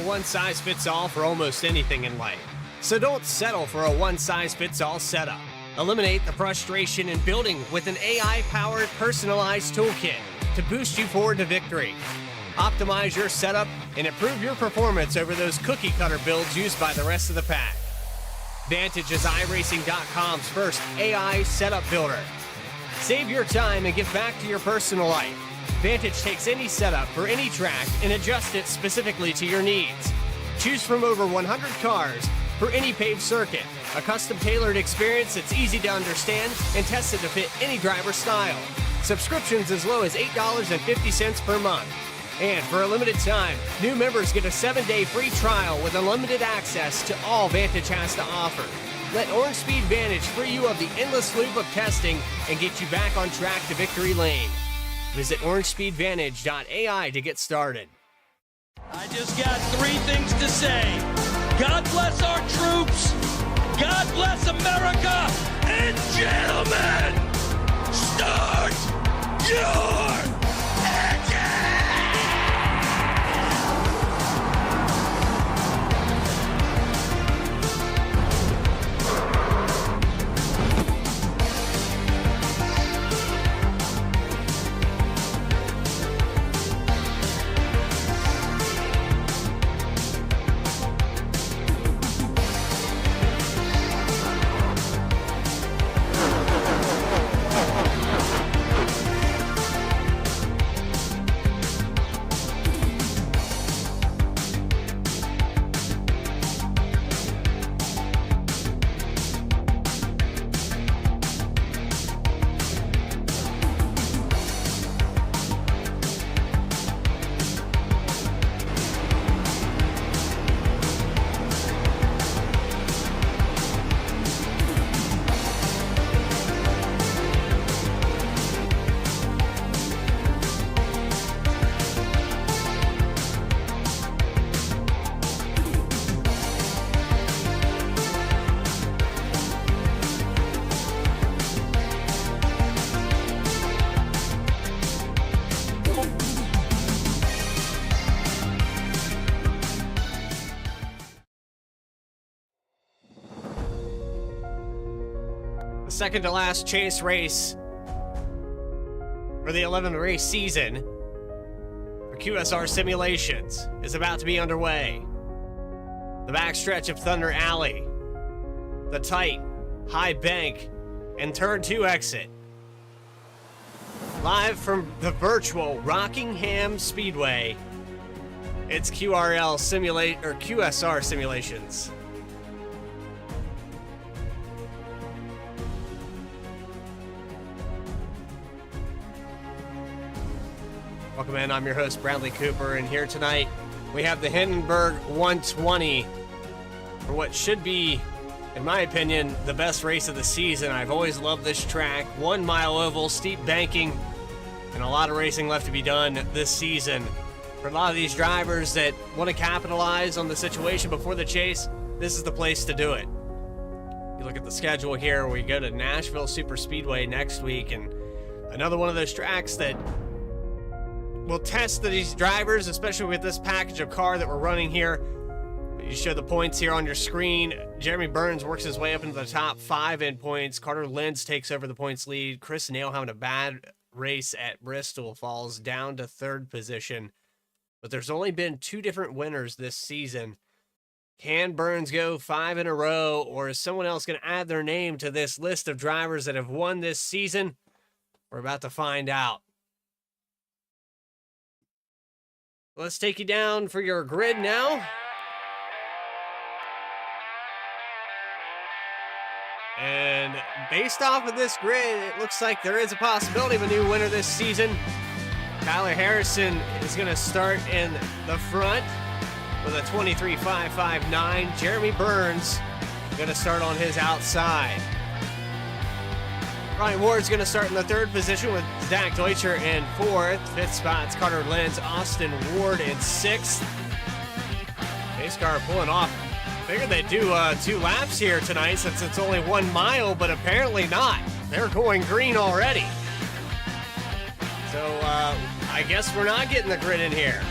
one-size-fits-all for almost anything in life. So don't settle for a one-size-fits-all setup. Eliminate the frustration in building with an AI-powered personalized toolkit to boost you forward to victory. Optimize your setup and improve your performance over those cookie-cutter builds used by the rest of the pack. Vantage is iRacing.com's first AI setup builder. Save your time and give back to your personal life. Vantage takes any setup for any track and adjusts it specifically to your needs. Choose from over 100 cars for any paved circuit. A custom-tailored experience that's easy to understand and tested to fit any driver style. Subscriptions as low as $8.50 per month. And for a limited time, new members get a 7-day free trial with unlimited access to all Vantage has to offer. Let orangespeedvantage free you of the endless loop of testing and get you back on track to victory lane. Visit orangespeedvantage.ai to get started. I just got 3 things to say. God bless our troops. God bless America. And gentlemen, start your engine! The second to last chase race for the 11th race season for QSR Simulations is about to be underway. The backstretch of Thunder Alley, the tight, high bank, and turn 2 exit. Live from the virtual Rockingham Speedway, it's QSR Simulations. Welcome in, I'm your host Bradley Cooper, and here tonight we have the Hindenburg 120 for what should be, in my opinion, the best race of the season. I've always loved this track. 1 mile oval, steep banking, and a lot of racing left to be done this season. For a lot of these drivers that want to capitalize on the situation before the chase, this is the place to do it. You look at the schedule here, we go to Nashville Superspeedway next week, and another one of those tracks that will test these drivers, especially with this package of car that we're running here. You show the points here on your screen. Jeremy Burns works his way up into the top 5 in points. Carter Lentz takes over the points lead. Chris Nail, having a bad race at Bristol, falls down to 3rd position. But there's only been 2 different winners this season. Can Burns go 5 in a row, or is someone else going to add their name to this list of drivers that have won this season? We're about to find out. Let's take you down for your grid now. And based off of this grid, it looks like there is a possibility of a new winner this season. Tyler Harrison is going to start in the front with a 23.559. Jeremy Burns going to start on his outside. Ryan Ward's going to start in the 3rd position with Zach Deutscher in 4th. 5th spot's Carter Lentz, Austin Ward in 6th. Pace car pulling off. Figured they'd do 2 laps here tonight since it's only 1 mile, but apparently not. They're going green already. So I guess we're not getting the grid in here.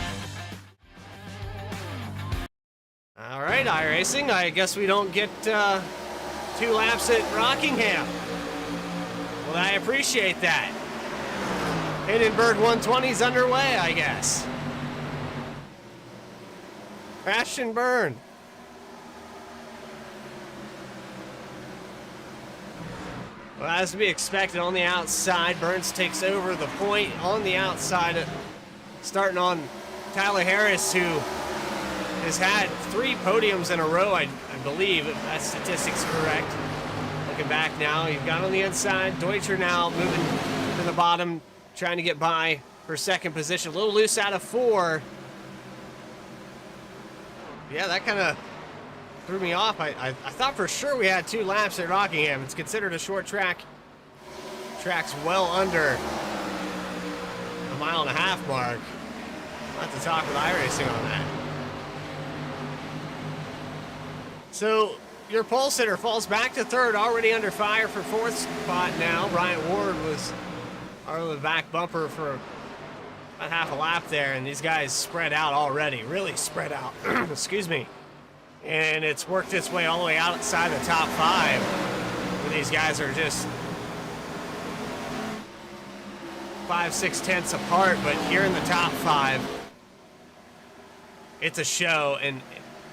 right, iRacing. I guess we don't get 2 laps at Rockingham. Well, I appreciate that. Hindenburg 120's underway, I guess. Crash and burn. Well, as to be expected on the outside, Burns takes over the point on the outside, starting on Tyler Harris, who has had 3 podiums in a row, I believe, if that statistic's correct. Looking back now, you've got on the inside, Deutscher now moving to the bottom, trying to get by for 2nd position. A little loose out of 4. Yeah, that kind of threw me off. I thought for sure we had 2 laps at Rockingham. It's considered a short track. Track's well under a 1.5 mile mark. I'll have to talk with iRacing on that. So your pole sitter falls back to 3rd, already under fire for 4th spot now. Bryant Ward was out of the back bumper for about half a lap there, and these guys spread out already, really spread out. Excuse me. And it's worked its way all the way outside the top 5, where these guys are just 5-6 tenths apart, but here in the top 5, it's a show, and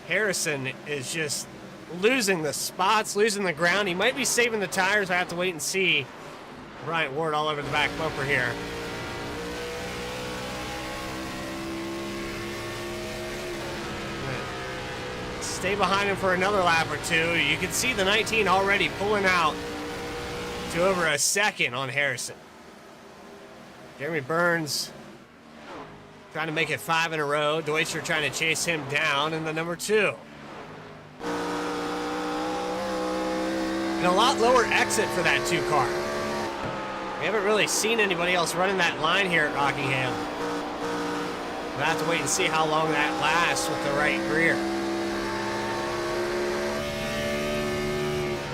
Harrison is just losing the spots, losing the ground. He might be saving the tires. I have to wait and see. Bryant Ward all over the back bumper here. Stay behind him for another lap or 2. You can see the 19 already pulling out to over a 2nd on Harrison. Jeremy Burns trying to make it 5 in a row. Deutscher trying to chase him down in the number 2. And a lot lower exit for that 2 car. We haven't really seen anybody else running that line here at Rockingham. We'll have to wait and see how long that lasts with the right rear.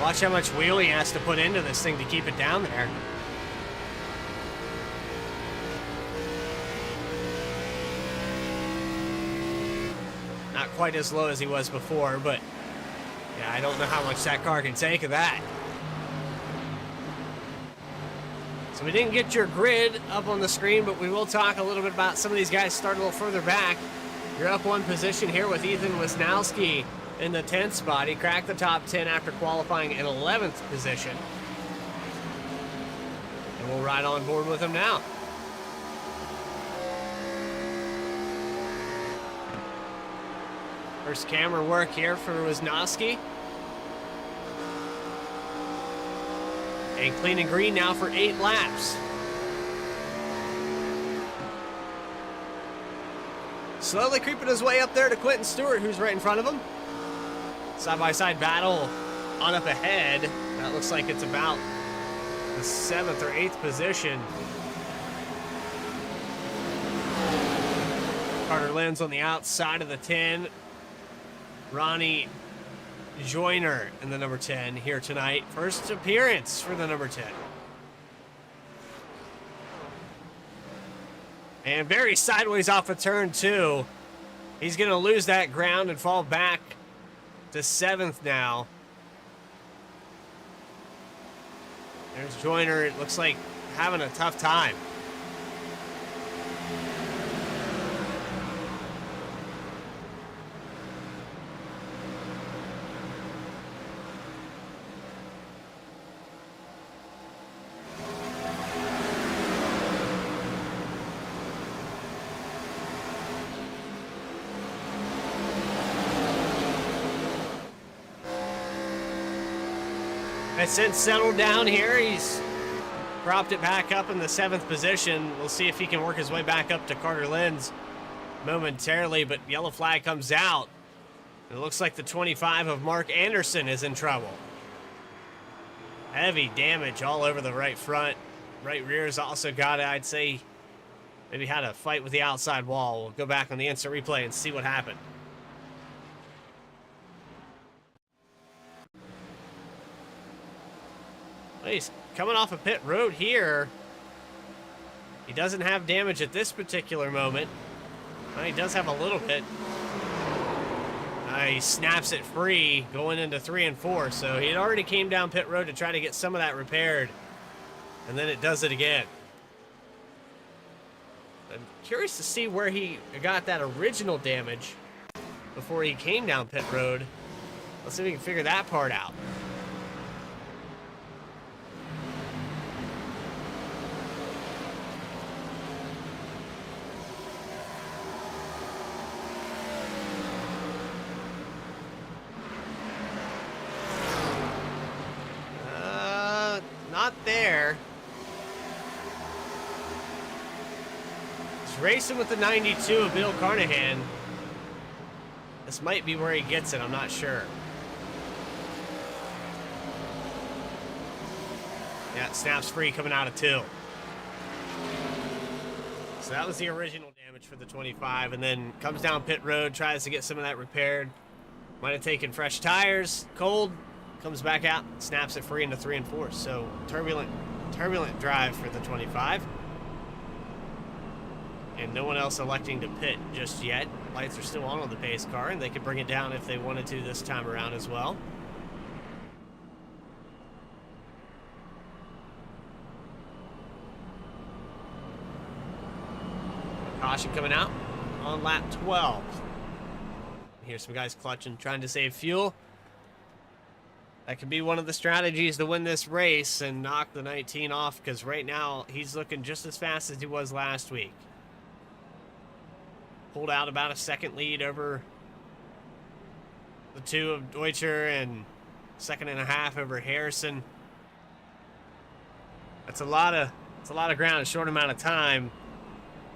Watch how much wheel he has to put into this thing to keep it down there. Not quite as low as he was before, but yeah, I don't know how much that car can take of that. So we didn't get your grid up on the screen, but we will talk a little bit about some of these guys starting a little further back. You're up 1 position here with Ethan Wisnowski in the 10th spot. He cracked the top 10 after qualifying in 11th position. And we'll ride on board with him now. First camera work here for Wisnowski. And clean and green now for 8 laps. Slowly creeping his way up there to Quentin Stewart, who's right in front of him. Side-by-side battle on up ahead. That looks like it's about the 7th or 8th position. Carter Lenz on the outside of the 10. Ronnie Joyner in the number 10 here tonight. First appearance for the number 10. And very sideways off a turn 2. He's going to lose that ground and fall back to 7th now. There's Joyner. It looks like having a tough time. Has since settled down here. He's propped it back up in the 7th position. We'll see if he can work his way back up to Carter Lenz momentarily, but yellow flag comes out. It looks like the 25 of Mark Anderson is in trouble. Heavy damage all over the right front. Right rear's also got it. I'd say maybe had a fight with the outside wall. We'll go back on the instant replay and see what happened. He's coming off a pit road here. He doesn't have damage at this particular moment. Well, he does have a little bit. He snaps it free going into 3 and 4. So he had already came down pit road to try to get some of that repaired. And then it does it again. I'm curious to see where he got that original damage before he came down pit road. Let's see if we can figure that part out. Not there. He's racing with the 92 of Bill Carnahan. This might be where he gets it, I'm not sure. Yeah, it snaps free coming out of 2. So that was the original damage for the 25, and then comes down pit road, tries to get some of that repaired. Might have taken fresh tires, cold, comes back out, snaps it free into 3 and 4. So turbulent drive for the 25. And no one else electing to pit just yet. Lights are still on the pace car, and they could bring it down if they wanted to this time around as well. Caution coming out on lap 12. Here's some guys clutching, trying to save fuel. That could be one of the strategies to win this race and knock the 19 off, because right now he's looking just as fast as he was last week. Pulled out about a second lead over the 2 of Deutscher and 2.5 over Harrison. That's a lot of ground in a short amount of time.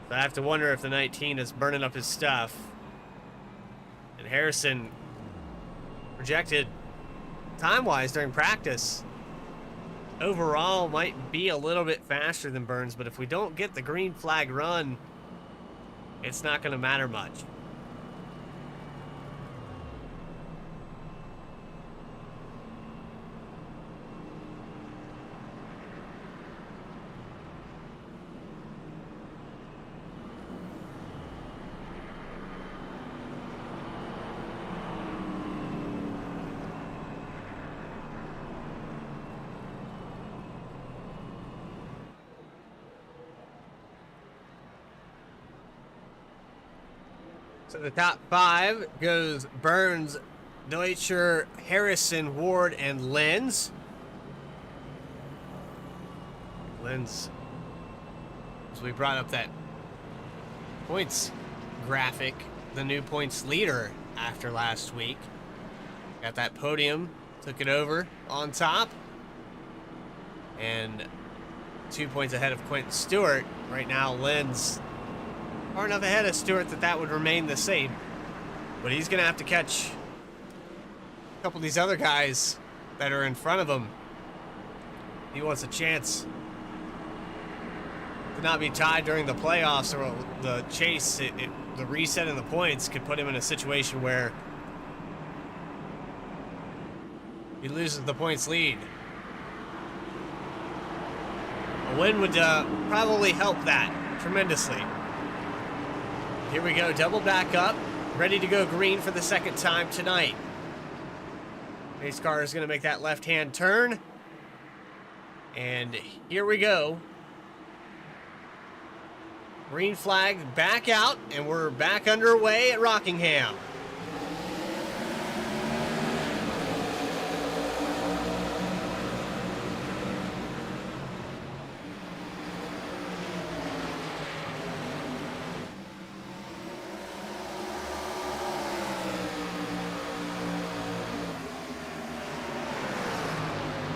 So I have to wonder if the 19 is burning up his stuff. And Harrison projected time-wise during practice overall might be a little bit faster than Burns, but if we don't get the green flag run, it's not going to matter much. So the top 5 goes Burns, Deutscher, Harrison, Ward, and Lenz. Lenz, as we brought up that points graphic, the new points leader after last week. Got that podium, took it over on top. And 2 points ahead of Quentin Stewart. Right now, Lenz far enough ahead of Stewart that would remain the same. But he's going to have to catch a couple of these other guys that are in front of him. He wants a chance to not be tied during the playoffs, or the chase, the reset in the points could put him in a situation where he loses the points lead. A win would probably help that tremendously. Here we go, double back up, ready to go green for the second time tonight. Pace car is going to make that left-hand turn. And here we go. Green flag back out, and we're back underway at Rockingham.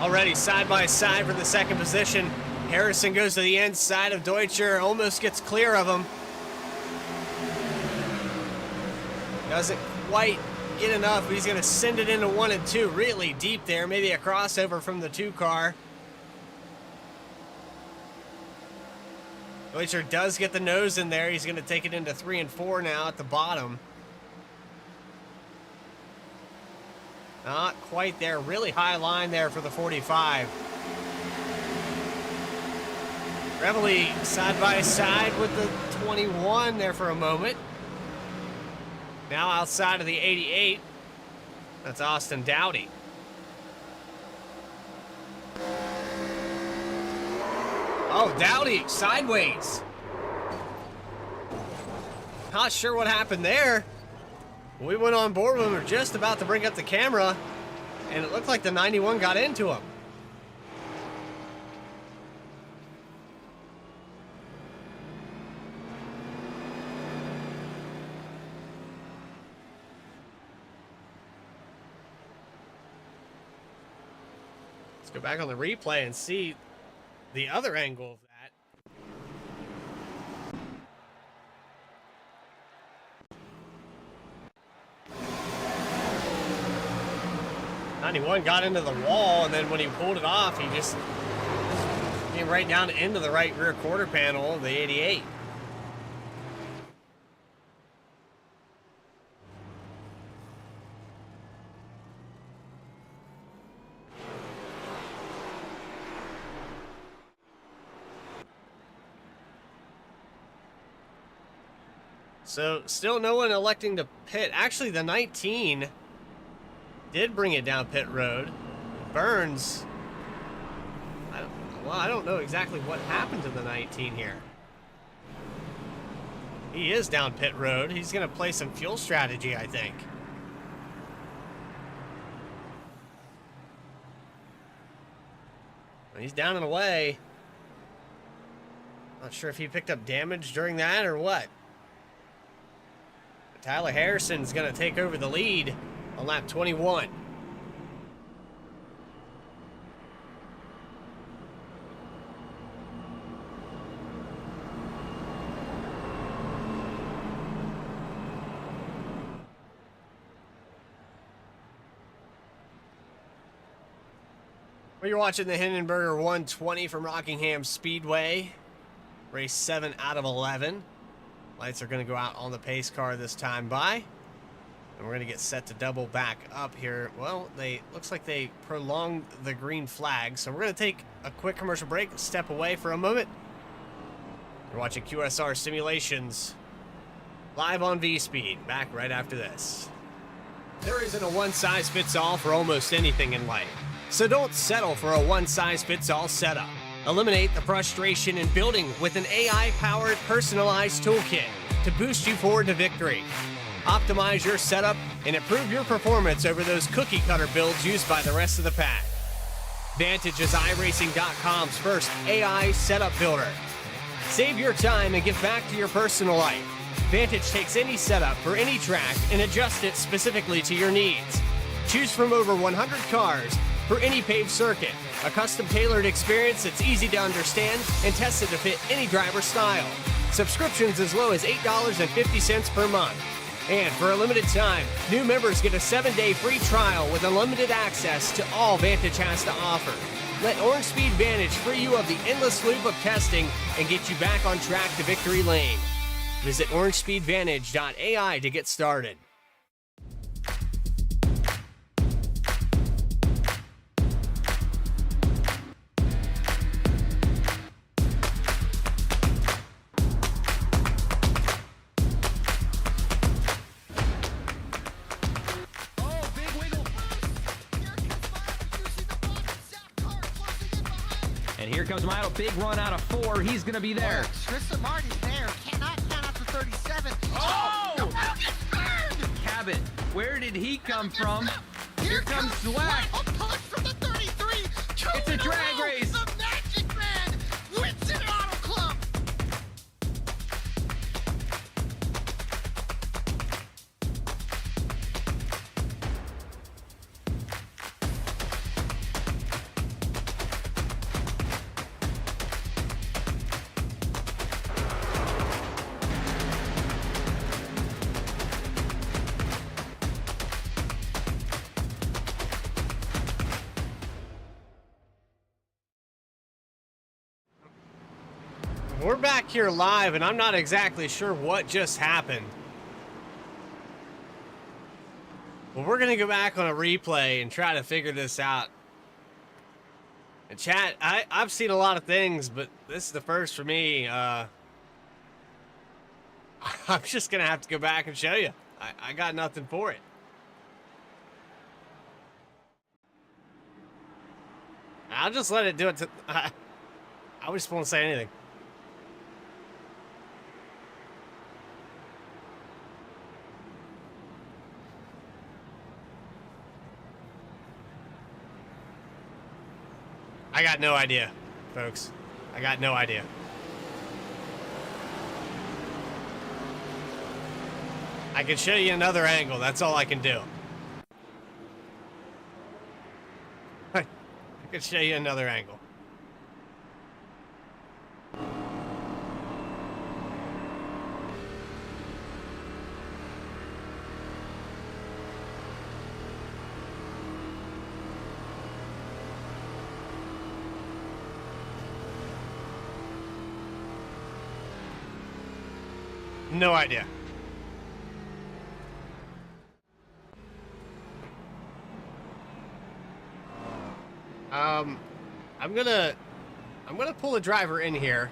Already side by side for the second position. Harrison goes to the inside of Deutscher, almost gets clear of him. Doesn't quite get enough, but he's going to send it into 1 and 2 really deep there. Maybe a crossover from the 2 car. Deutscher does get the nose in there. He's going to take it into 3 and 4 now at the bottom. Not quite there. Really high line there for the 45. Reveille side by side with the 21 there for a moment. Now outside of the 88. That's Austin Dowdy. Oh, Dowdy, sideways. Not sure what happened there. We went on board when we were just about to bring up the camera, and it looked like the 91 got into him. Let's go back on the replay and see the other angle of that. 91 got into the wall, and then when he pulled it off, he just came right down into the right rear quarter panel of the 88. So, still no one electing to pit. Actually, the 19 did bring it down pit road. Burns, I don't know exactly what happened to the 19 here. He is down pit road. He's going to play some fuel strategy, I think. He's down and away. Not sure if he picked up damage during that or what. Tyler Harrison's going to take over the lead on lap 21. Well, you're watching the Hindenburger 120 from Rockingham Speedway. Race 7 out of 11. Lights are going to go out on the pace car this time by. And we're going to get set to double back up here. Well, looks like they prolonged the green flag. So we're going to take a quick commercial break, step away for a moment. You're watching QSR Simulations live on V-Speed. Back right after this. There isn't a one-size-fits-all for almost anything in life. So don't settle for a one-size-fits-all setup. Eliminate the frustration in building with an AI-powered personalized toolkit to boost you forward to victory. Optimize your setup and improve your performance over those cookie-cutter builds used by the rest of the pack. Vantage is iRacing.com's first AI setup builder. Save your time and give back to your personal life. Vantage takes any setup for any track and adjusts it specifically to your needs. Choose from over 100 cars for any paved circuit. A custom-tailored experience that's easy to understand and tested to fit any driver style. Subscriptions as low as $8.50 per month. And for a limited time, new members get a 7-day free trial with unlimited access to all Vantage has to offer. Let orangespeedvantage free you of the endless loop of testing and get you back on track to victory lane. Visit orangespeedvantage.ai to get started. Here comes Milo, big run out of 4. He's going to be there. Tristan Martin's there. Cannot count out to 37. Oh! No, gets burned! Cabot, where did he come from? Here comes Slack. A push from the 33. It's a drag race. The Magic Man wins it Auto Club. We're back here live, and I'm not exactly sure what just happened. Well, we're going to go back on a replay and try to figure this out. And chat, I've seen a lot of things, but this is the first for me. I'm just going to have to go back and show you. I got nothing for it. I'll just let it do it. I just won't say anything. I got no idea, folks. I got no idea. I can show you another angle. That's all I can do. I can show you another angle. No idea. I'm gonna pull a driver in here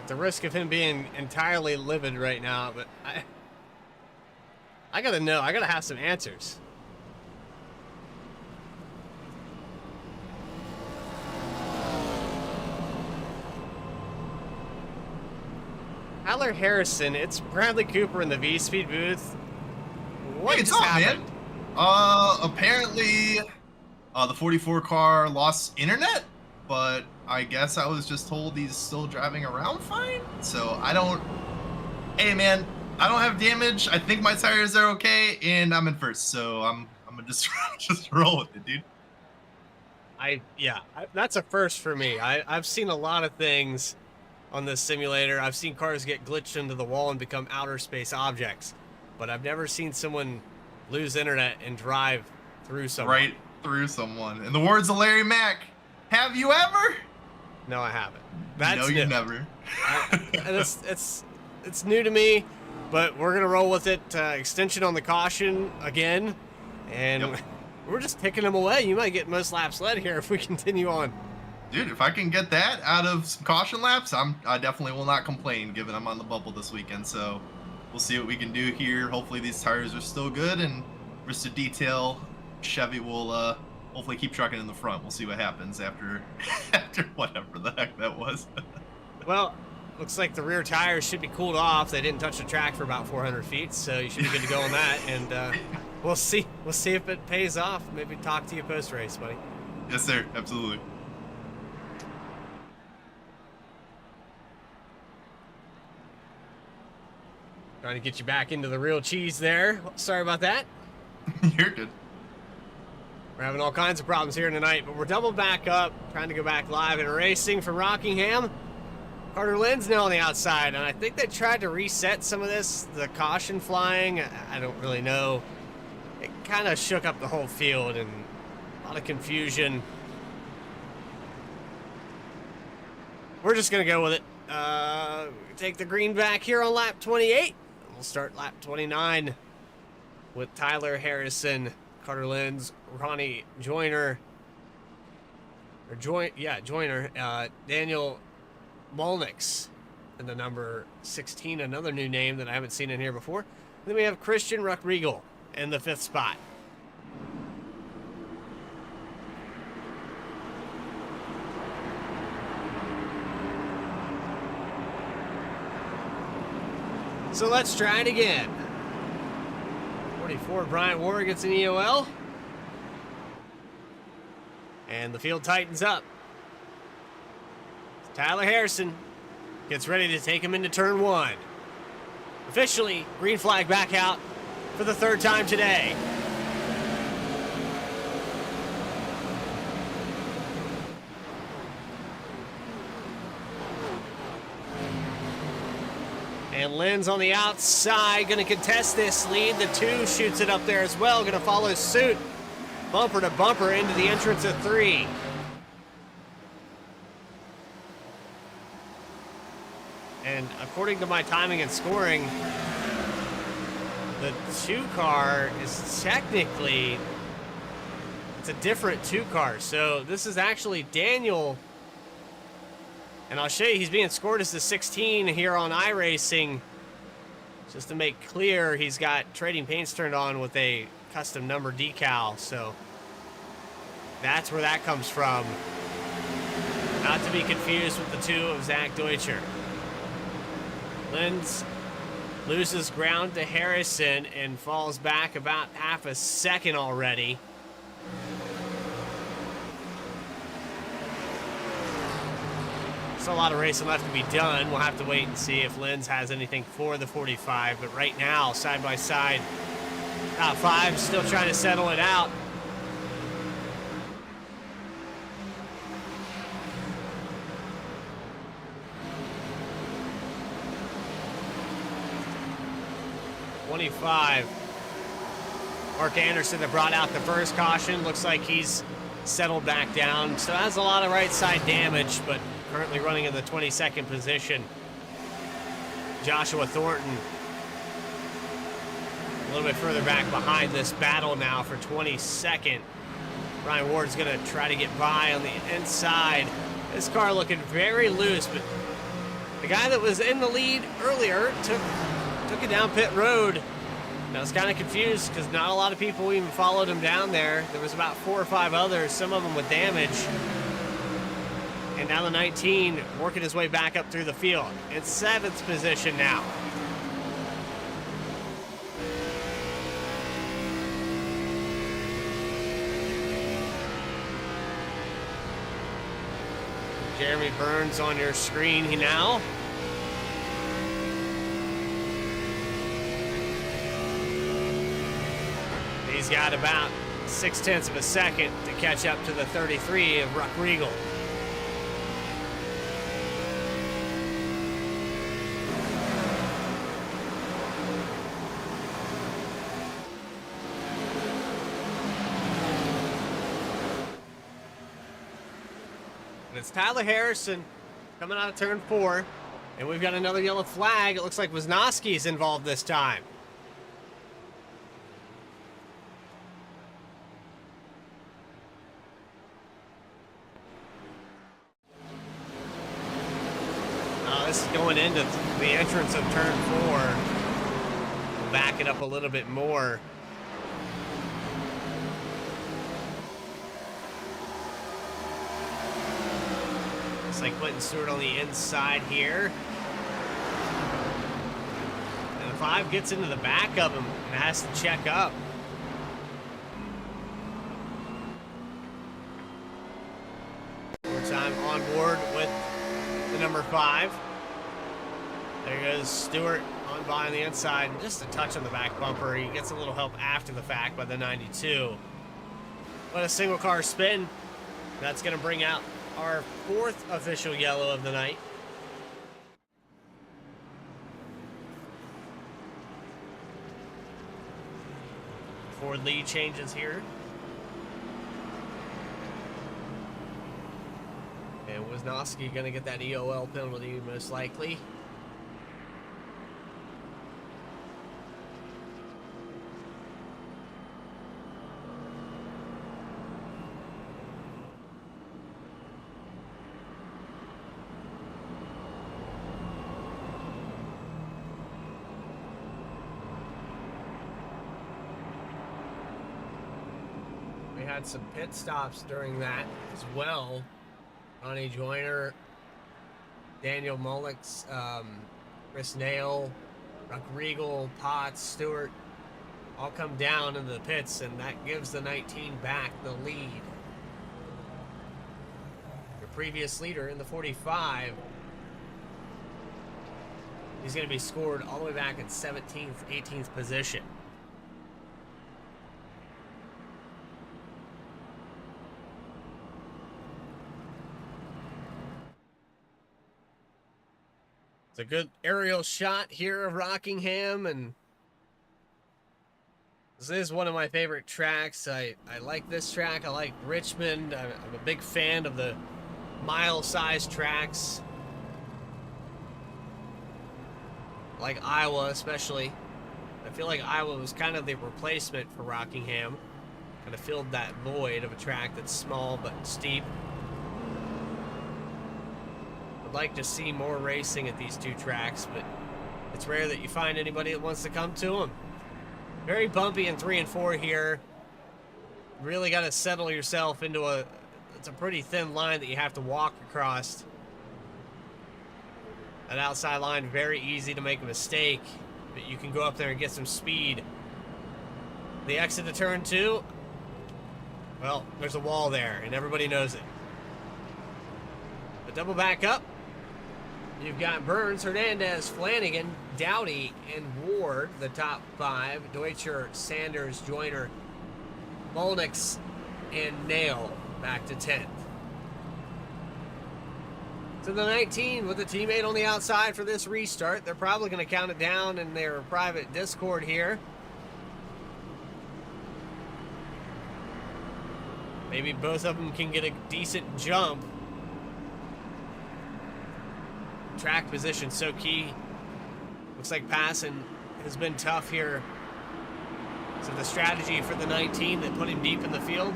at the risk of him being entirely livid right now, but I gotta know. I gotta have some answers. Tyler Harrison, it's Bradley Cooper in the V-Speed booth. What Hey, just what's up, happened? man? Apparently, the 44 car lost internet, but I guess I was just told he's still driving around fine. So I don't. Hey, man, I don't have damage. I think my tires are okay, and I'm in first. So I'm gonna just roll with it, dude. That's a first for me. I've seen a lot of things on this simulator. I've seen cars get glitched into the wall and become outer space objects, but I've never seen someone lose internet and drive through someone. Right through someone. In the words of Larry Mack, have you ever? No, I haven't. That's no, new. you never. It's new to me, but we're gonna roll with it. Extension on the caution again, and Yep. we're just picking them away. You might get most laps led here if we continue on. Dude, if I can get that out of some caution laps, I definitely will not complain, given I'm on the bubble this weekend. So we'll see what we can do here. Hopefully these tires are still good, and just a detail, Chevy will hopefully keep trucking in the front. We'll see what happens after after whatever the heck that was. Well, looks like the rear tires should be cooled off. They didn't touch the track for about 400 feet, so you should be good to go on that. And we'll see if it pays off. Maybe talk to you post race, buddy. Yes, sir. Absolutely. Trying to get you back into the real cheese there. Sorry about that. You're good. We're having all kinds of problems here tonight, but we're double back up, trying to go back live and racing from Rockingham. Carter Lynn's now on the outside, and I think they tried to reset some of this, the caution flying. I don't really know. It kind of shook up the whole field and a lot of confusion. We're just going to go with it. Take the green back here on lap 28. We'll start lap 29 with Tyler Harrison, Carter Lynn's, Ronnie Joyner, Daniel Molnix, and the number 16, another new name that I haven't seen in here before. Then we have Christian Ruckriegel in the 5th spot. So let's try it again. 44, Bryant Ward gets an EOL. And the field tightens up. Tyler Harrison gets ready to take him into turn 1. Officially, green flag back out for the 3rd time today. And Lynn's on the outside, going to contest this lead. The 2 shoots it up there as well, going to follow suit. Bumper to bumper into the entrance of 3. And according to my timing and scoring, the 2 car is technically, it's a different 2 car. So this is actually Daniel. And I'll show you, he's being scored as the 16 here on iRacing. Just to make clear, he's got trading paints turned on with a custom number decal. So That's where that comes from. Not to be confused with the two of Zach Deutscher. Lenz loses ground to Harrison and falls back about half a second already. Still a lot of racing left to be done. We'll have to wait and see if Lenz has anything for the 45. But right now, side by side, top five still trying to settle it out. Mark Anderson that brought out the first caution. Looks like he's settled back down. So has a lot of right side damage, but currently running in the 22nd position. Joshua Thornton a little bit further back behind this battle now for 22nd. Ryan Ward's gonna try to get by on the inside. This car looking very loose, but the guy that was in the lead earlier took it down pit road. And I was kind of confused because not a lot of people even followed him down there. There was about 4 or 5 others, some of them with damage. And now the 19 working his way back up through the field. In 7th position now. Jeremy Burns on your screen now. He's got about 0.6 of a second to catch up to the 33 of Ruck Regal. And it's Tyler Harrison coming out of turn 4. And we've got another yellow flag. It looks like Wisnowski's involved this time. This is going into the entrance of turn 4. We'll back it up a little bit more. Looks like Clinton Stewart on the inside here. And the 5 gets into the back of him and has to check up. More time on board with the number 5. There goes Stewart on by on the inside, and just a touch on the back bumper. He gets a little help after the fact by the 92. But a single car spin. That's going to bring out our 4th official yellow of the night. Ford lead changes here. And Wisnowski going to get that EOL penalty most likely. We had some pit stops during that as well. Ronnie Joyner, Daniel Mullix, Chris Nail, Ruck Regal, Potts, Stewart, all come down into the pits, and that gives the 19 back the lead. Your previous leader in the 45, he's going to be scored all the way back in 17th, 18th position. It's a good aerial shot here of Rockingham, and this is one of my favorite tracks. I like this track. I like Richmond. I'm a big fan of the mile-sized tracks. I like Iowa especially. I feel like Iowa was kind of the replacement for Rockingham. Kind of filled that void of a track that's small but steep. I'd like to see more racing at these two tracks, but it's rare that you find anybody that wants to come to them. Very bumpy in 3 and 4 here. really got to settle yourself into it's a pretty thin line that you have to walk across. That outside line, very easy to make a mistake, but you can go up there and get some speed. The exit to turn 2, well, there's a wall there, and everybody knows it. But double back up. You've got Burns, Hernandez, Flanagan, Dowdy, and Ward, the top 5. Deutscher, Sanders, Joyner, Molnix, and Nail back to 10th. To the 19 with a teammate on the outside for this restart. They're probably going to count it down in their private Discord here. Maybe both of them can get a decent jump. Track position so key. Looks like passing has been tough here. So the strategy for the 19 that put him deep in the field,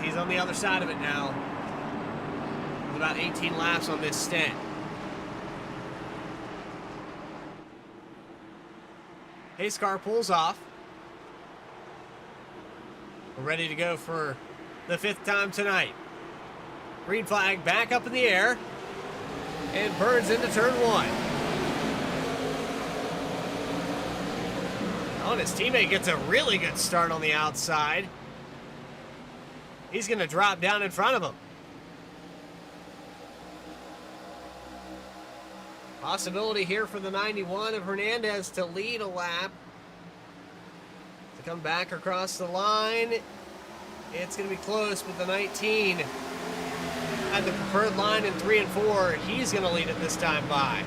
he's on the other side of it now. With about 18 laps on this stint. Pace car pulls off. We're ready to go for the 5th time tonight. Green flag back up in the air. And Burns into turn 1. Oh, and his teammate gets a really good start on the outside. He's going to drop down in front of him. Possibility here for the 91 of Hernandez to lead a lap. To come back across the line. It's going to be close, but the 19 had the preferred line in 3 and 4. He's going to lead it this time by.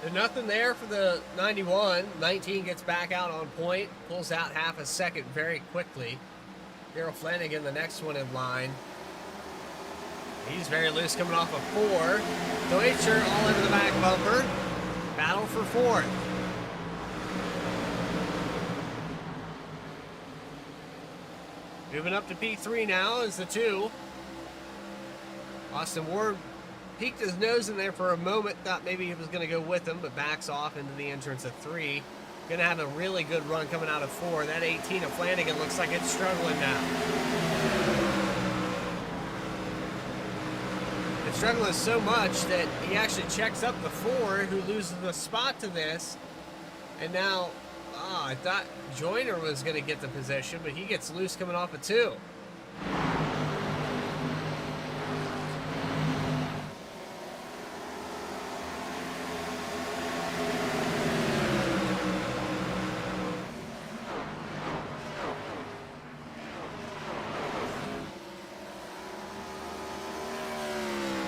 There's nothing there for the 91. 19 gets back out on point, pulls out half a second very quickly. Daryl Flanagan, the next one in line. He's very loose coming off of 4. Deutscher all into the back bumper. Battle for 4th. Moving up to P3 now is the 2. Austin Ward peeked his nose in there for a moment, thought maybe he was going to go with him, but backs off into the entrance of 3. Going to have a really good run coming out of 4. That 18 of Flanagan looks like it's struggling now. It's struggling so much that he actually checks up the 4, who loses the spot to this. And now, I thought Joyner was going to get the position, but he gets loose coming off of 2.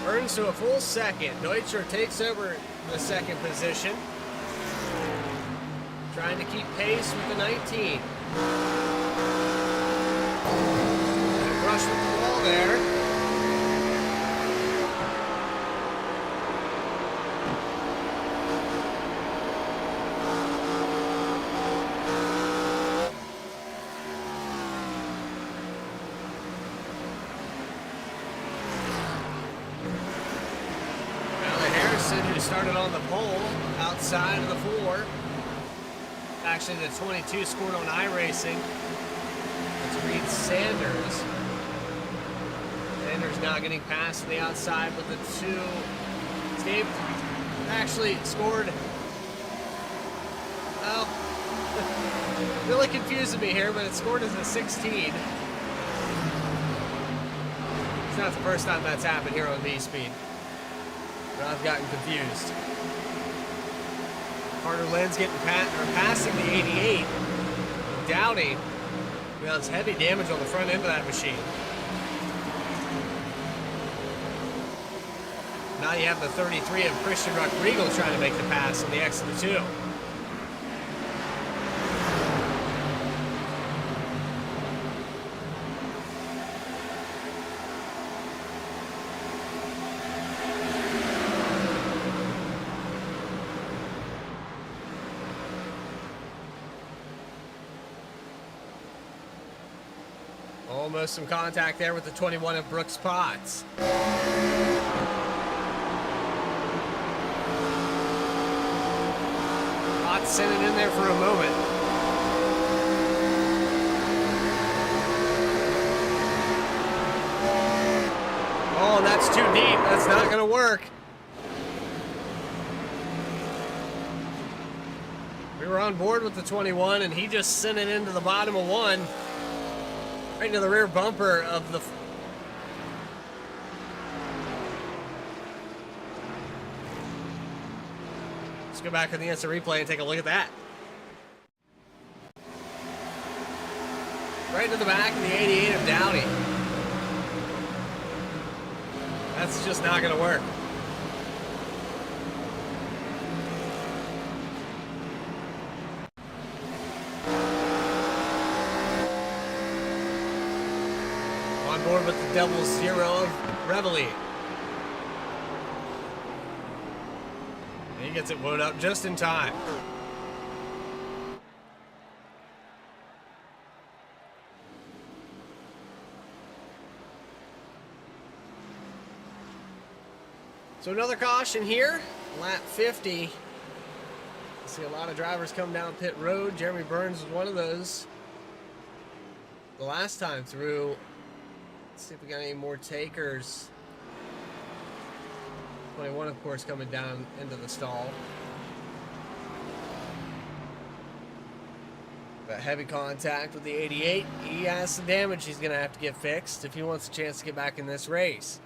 Burns to a full second. Deutscher takes over the second position. Trying to keep pace with the 19. Brush with the wall there. Who started on the pole outside of the 4. Actually, the 22 scored on iRacing. Let's read Sanders. Sanders now getting past to the outside with the 2. Escape actually scored. Well, really confusing me here, but it scored as a 16. It's not the first time that's happened here on V-Speed. But I've gotten confused. Carter Lynn's getting passing the 88. Dowdy does heavy damage on the front end of that machine. Now you have the 33 of Christian Rodrigo trying to make the pass on the exit of 2. Almost some contact there with the 21 of Brooks Potts. Potts sent it in there for a moment. Oh, that's too deep. That's not going to work. We were on board with the 21, and he just sent it into the bottom of one. Right into the rear bumper of the... Let's go back to the instant replay and take a look at that. Right into the back of the 88 of Dowdy. That's just not going to work. On board with the Devil Zero of Reveille. And he gets it wound up just in time. So another caution here, lap 50. I see a lot of drivers come down pit road. Jeremy Burns was one of those. The last time through. Let's see if we got any more takers. 21, of course, coming down into the stall. Got heavy contact with the 88. He has some damage he's going to have to get fixed if he wants a chance to get back in this race.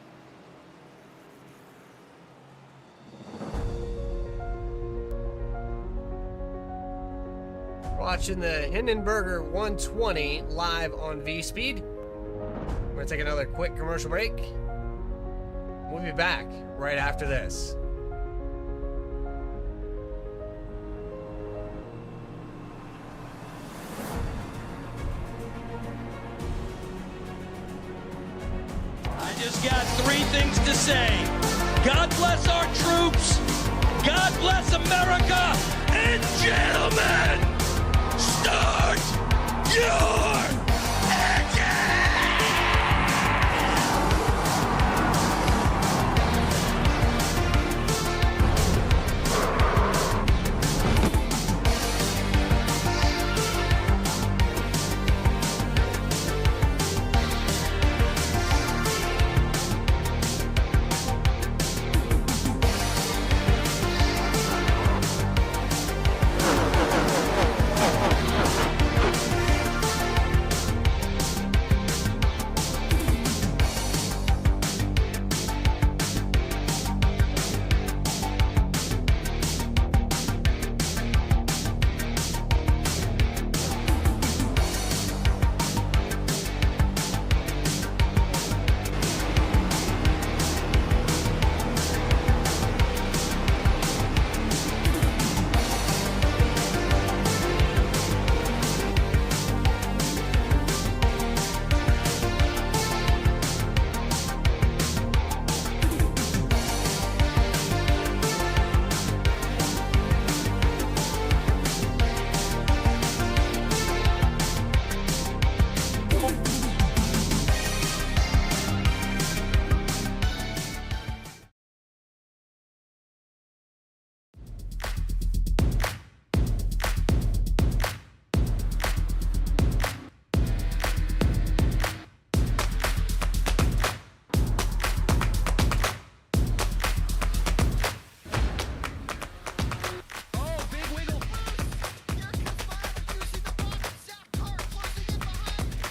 Watching the Hindenburger 120 live on V-Speed. We're going to take another quick commercial break. We'll be back right after this. I just got three things to say. God bless our troops. God bless America. And gentlemen, start your engine!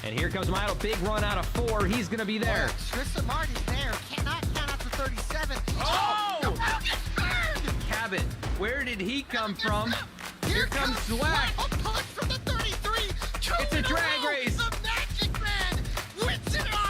And here comes Milo. Big run out of 4. He's going to be there. Tristan Martin's there. Cannot count out to 37. Oh! The ball gets burned! Cabot, where did he come from? Here comes Swack. A punch from the 33. It's a drag race. The Magic Man wins it all.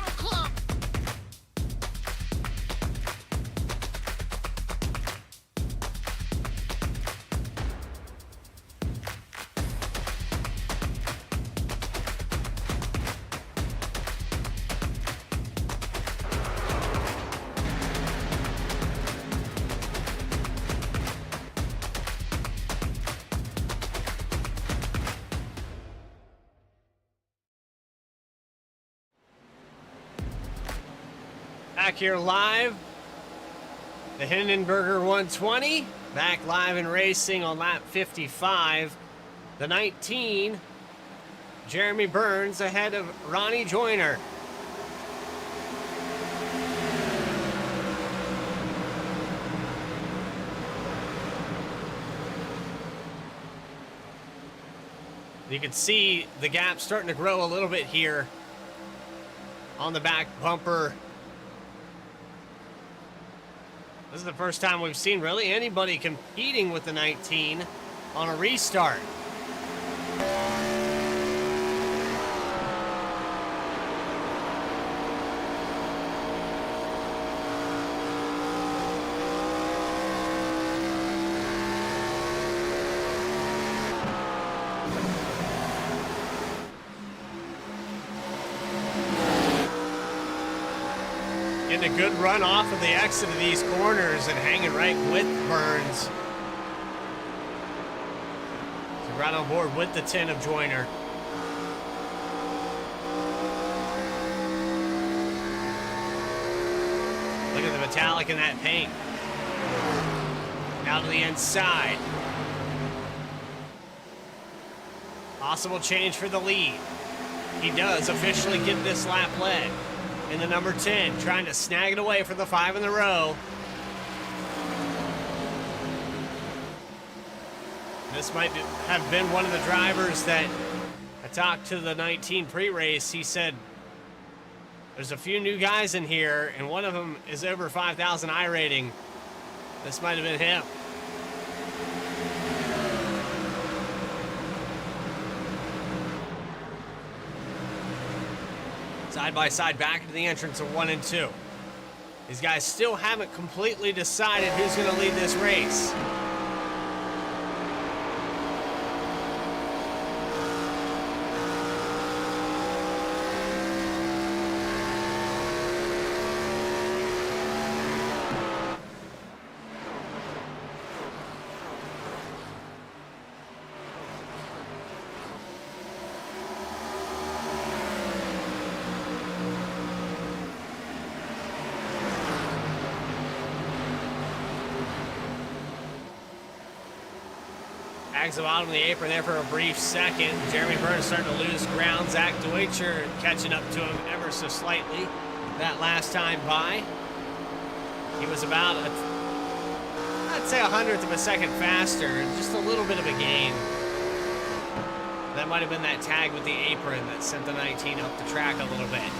back here live. The Hindenburger 120, back live and racing on lap 55. The 19, Jeremy Burns ahead of Ronnie Joyner. You can see the gap starting to grow a little bit here on the back bumper. This is the first time we've seen really anybody competing with the 19 on a restart. Getting a good run off of the exit of these corners and hanging right with Burns. So right on board with the 10 of Joyner. Look at the metallic in that paint. Out to the inside. Possible change for the lead. He does officially get this lap led. In the number 10, trying to snag it away for the 5 in the row. This might have been one of the drivers that I talked to the 19 pre-race. He said, there's a few new guys in here, and one of them is over 5,000 I rating. This might have been him. Side by side back into the entrance of 1 and 2. These guys still haven't completely decided who's going to lead this race. Tags the bottom of the apron there for a brief second. Jeremy Burns starting to lose ground. Zach Deutscher catching up to him ever so slightly that last time by. He was about, I'd say, 100th of a second faster. Just a little bit of a gain. That might have been that tag with the apron that sent the 19 up the track a little bit.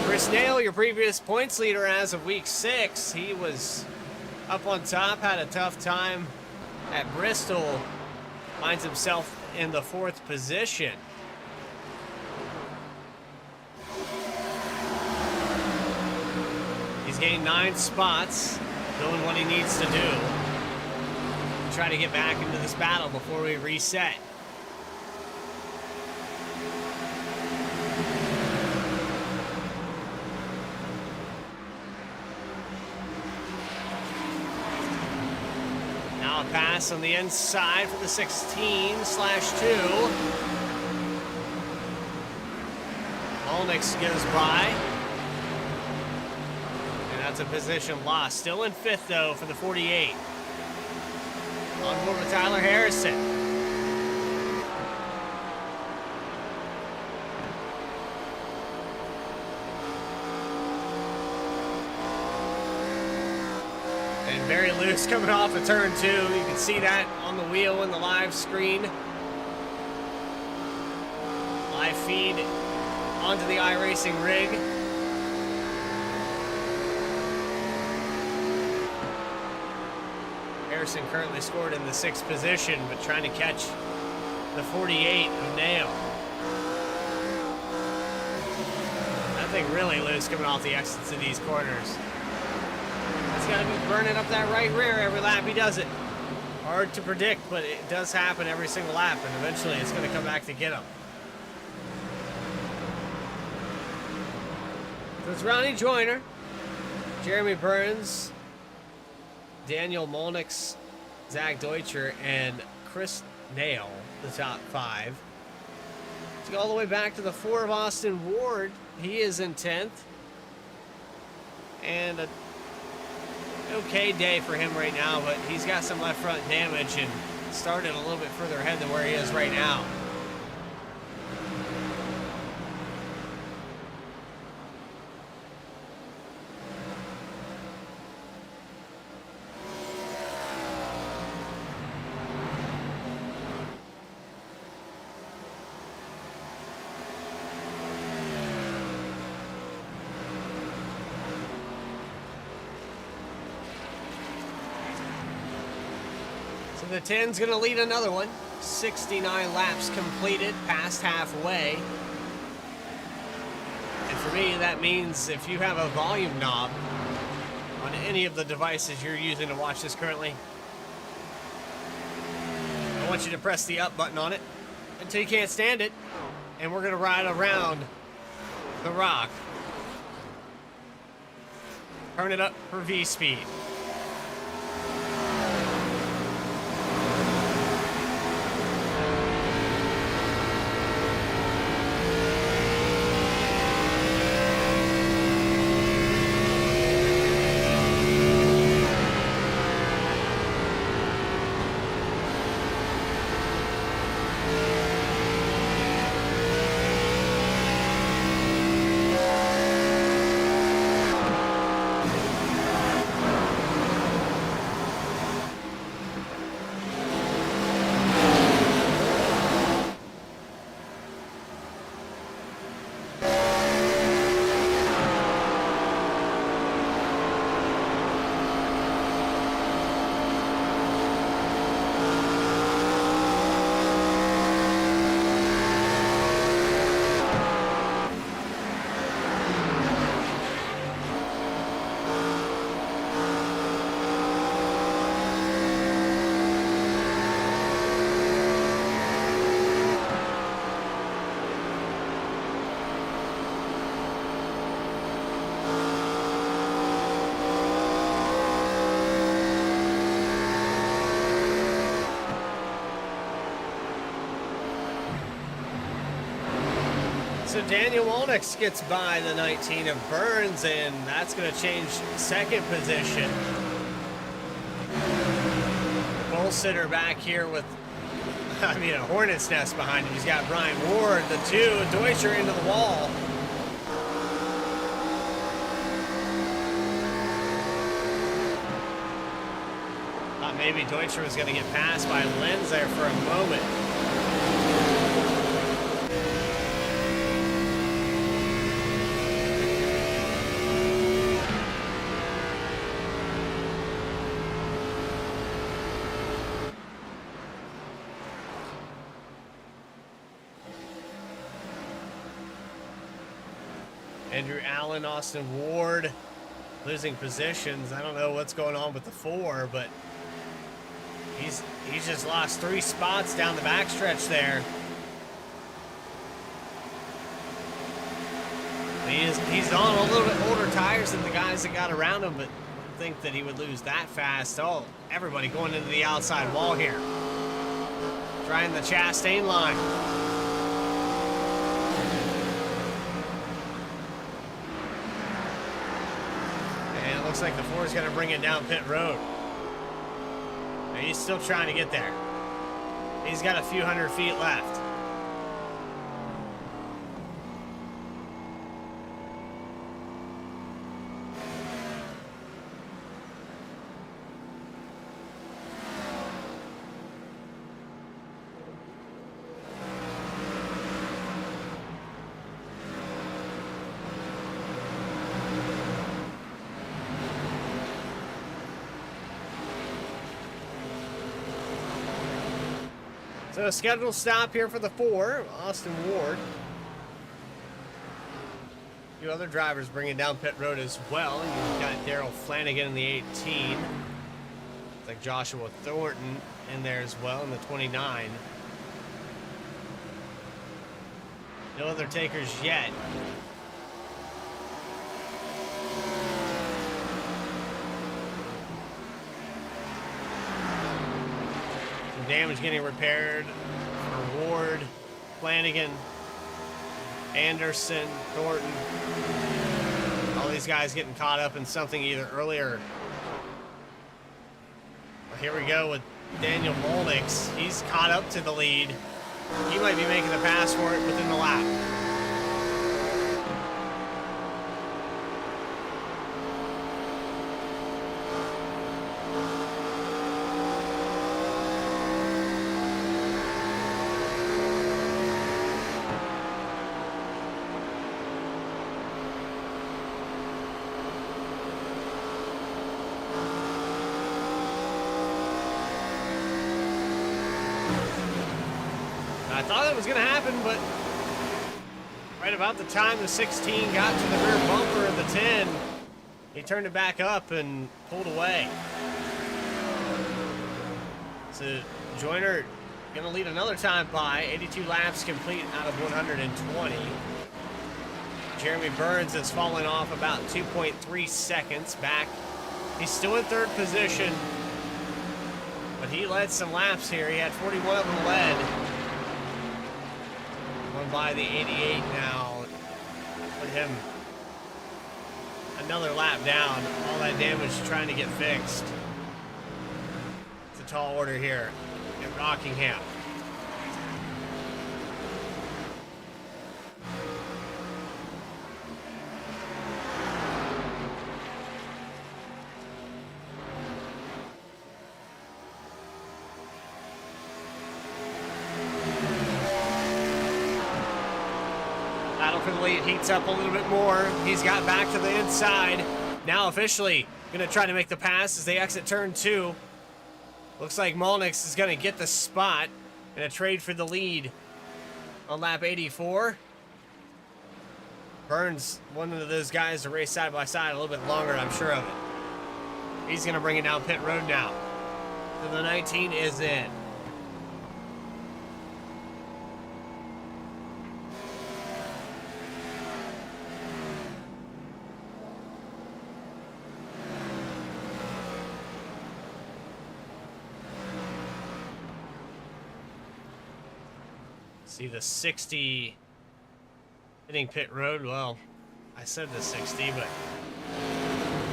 Chris Nail, your previous points leader as of week 6. He was up on top, had a tough time at Bristol, finds himself in the 4th position. He's gained 9 spots, doing what he needs to do. Try to get back into this battle before we reset. Now a pass on the inside for the 16/2. Olnix goes by. And that's a position lost. Still in 5th, though, for the 48. On board with Tyler Harrison. And very loose coming off of turn 2. You can see that on the wheel in the live screen. Live feed onto the iRacing rig. Harrison currently scored in the 6th position, but trying to catch the 48 of Nail. That thing really loose coming off the exits of these corners. He's got to be burning up that right rear every lap he does it. Hard to predict, but it does happen every single lap, and eventually it's going to come back to get him. So it's Ronnie Joyner, Jeremy Burns, Daniel Molnix, Zach Deutscher, and Chris Nail, the top 5. Let's go all the way back to the 4 of Austin Ward. He is in 10th. And a okay day for him right now, but he's got some left front damage and started a little bit further ahead than where he is right now. So the 10's going to lead another one. 69 laps completed, past halfway. And for me, that means if you have a volume knob on any of the devices you're using to watch this currently, I want you to press the up button on it until you can't stand it. And we're going to ride around the rock. Turn it up for V-speed. So Daniel Walnix gets by the 19 of Burns, and that's going to change second position. Bull sitter back here with, a hornet's nest behind him. He's got Brian Ward, the 2, Deutscher into the wall. Thought maybe Deutscher was going to get passed by Lenz there for a moment. Andrew Allen, Austin Ward losing positions. I don't know what's going on with the 4, but he's just lost 3 spots down the backstretch there. He's on a little bit older tires than the guys that got around him, but I didn't think that he would lose that fast. Oh, everybody going into the outside wall here. Trying the Chastain line. Looks like the 4 is going to bring it down pit road. And he's still trying to get there. He's got a few hundred feet left. So a scheduled stop here for the 4, Austin Ward. A few other drivers bringing down pit road as well. You've got Daryl Flanagan in the 18. It's like Joshua Thornton in there as well in the 29. No other takers yet. Damage getting repaired for Ward, Flanagan, Anderson, Thornton. All these guys getting caught up in something either earlier. Well, here we go with Daniel Molnix. He's caught up to the lead. He might be making the pass for it within the lap. I thought it was going to happen, but right about the time the 16 got to the rear bumper of the 10, he turned it back up and pulled away. So Joyner going to lead another time by 82 laps complete out of 120. Jeremy Burns has fallen off about 2.3 seconds back. He's still in third position, but he led some laps here. He had 41 of them led. Going by the 88 now. Put him another lap down. All that damage trying to get fixed. It's a tall order here at Rockingham. Battle for the lead heats up a little bit more. He's got back to the inside. Now officially going to try to make the pass as they exit turn 2. Looks like Molnix is going to get the spot in a trade for the lead on lap 84. Burns, one of those guys to race side by side a little bit longer, I'm sure of it. He's going to bring it down pit road now. So the 19 is in. See the 60 hitting pit road. Well, I said the 60, but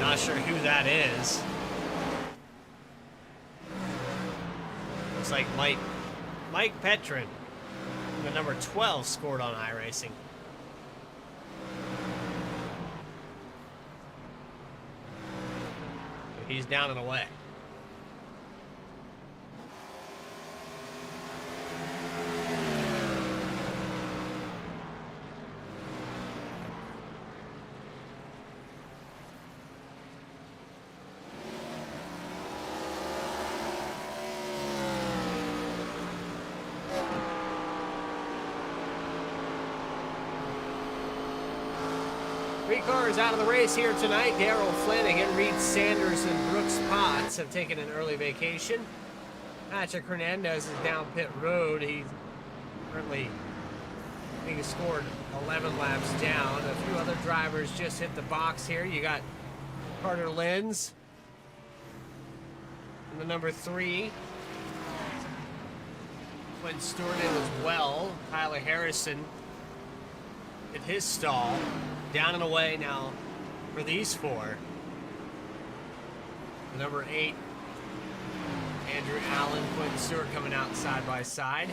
not sure who that is. Looks like Mike Petrin, the number 12, scored on iRacing. He's down and away. Three cars out of the race here tonight. Darrell Flanagan, Reed Sanders, and Brooks Potts have taken an early vacation. Patrick Hernandez is down pit road. He's currently, I think he scored 11 laps down. A few other drivers just hit the box here. You got Carter Lenz and the number 3. Quinn Stewart in as well. Tyler Harrison at his stall. Down and away now for these 4. The number 8, Andrew Allen, Quentin Stewart coming out side by side.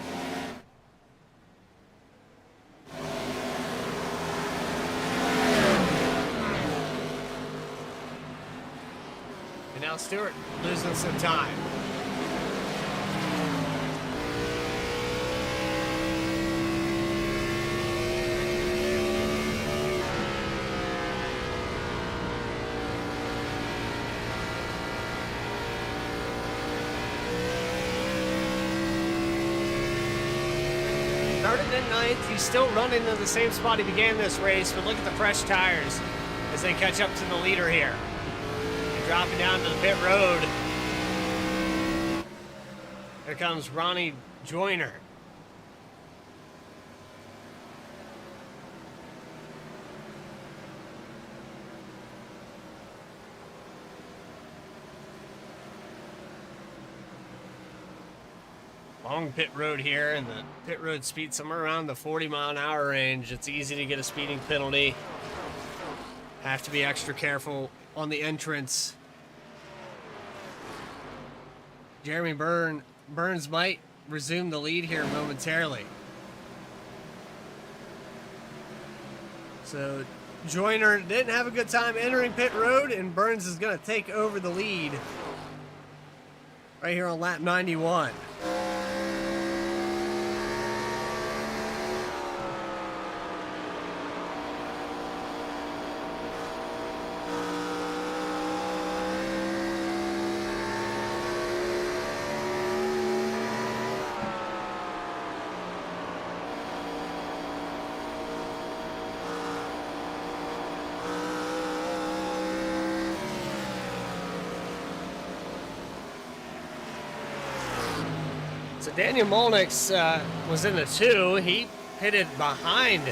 And now Stewart losing some time. Started in 9th, he's still running in the same spot he began this race, but look at the fresh tires as they catch up to the leader here. They're dropping down to the pit road. Here comes Ronnie Joyner. Long pit road here, and the pit road speed somewhere around the 40-mile-an-hour range. It's easy to get a speeding penalty. Have to be extra careful on the entrance. Jeremy Burns might resume the lead here momentarily. So Joyner didn't have a good time entering pit road, and Burns is going to take over the lead right here on lap 91. So Daniel Molnix was in the 2. He pitted behind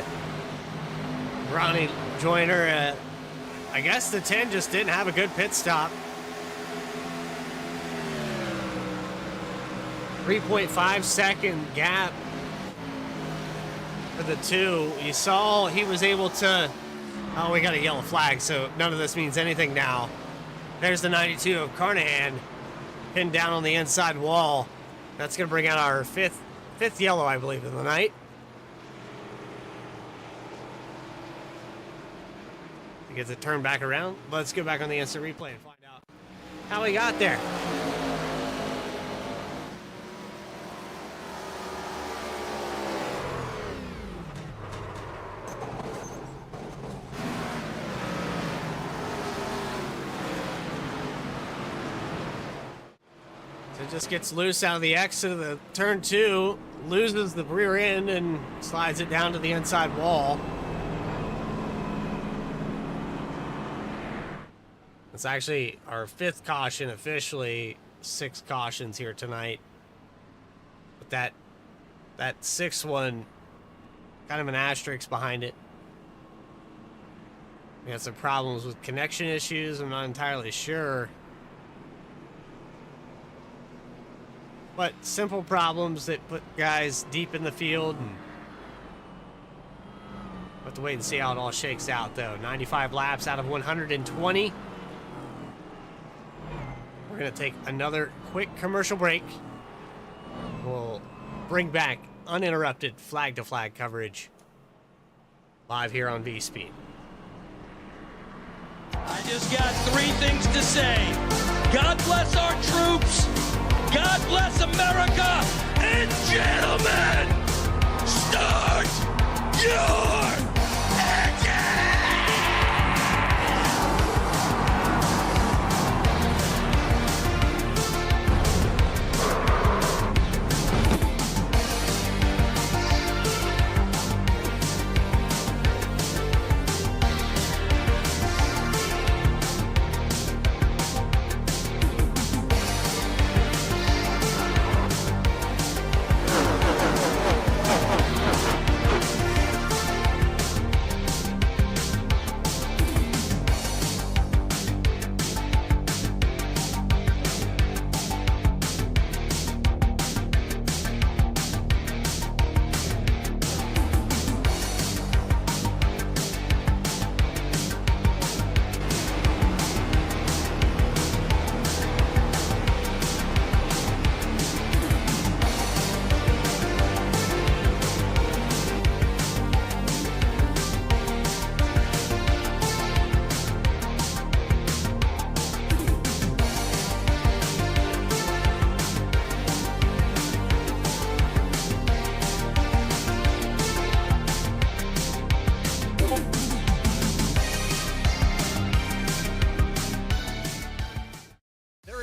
Ronnie Joyner. I guess the 10 just didn't have a good pit stop. 3.5 second gap for the 2. You saw he was able to... Oh, we got a yellow flag, so none of this means anything now. There's the 92 of Carnahan pinned down on the inside wall. That's going to bring out our fifth yellow, I believe, of the night. He gets it turned back around. Let's go back on the instant replay and find out how he got there. It just gets loose out of the exit of the turn 2, loses the rear end and slides it down to the inside wall. It's actually our 5th caution officially, 6 cautions here tonight. But that 6th one, kind of an asterisk behind it. We had some problems with connection issues, I'm not entirely sure. But simple problems that put guys deep in the field. And we'll have to wait and see how it all shakes out, though. 95 laps out of 120. We're going to take another quick commercial break. We'll bring back uninterrupted flag-to-flag coverage live here on V-Speed. I just got 3 things to say. God bless our troops. God bless America. And gentlemen, start your engine!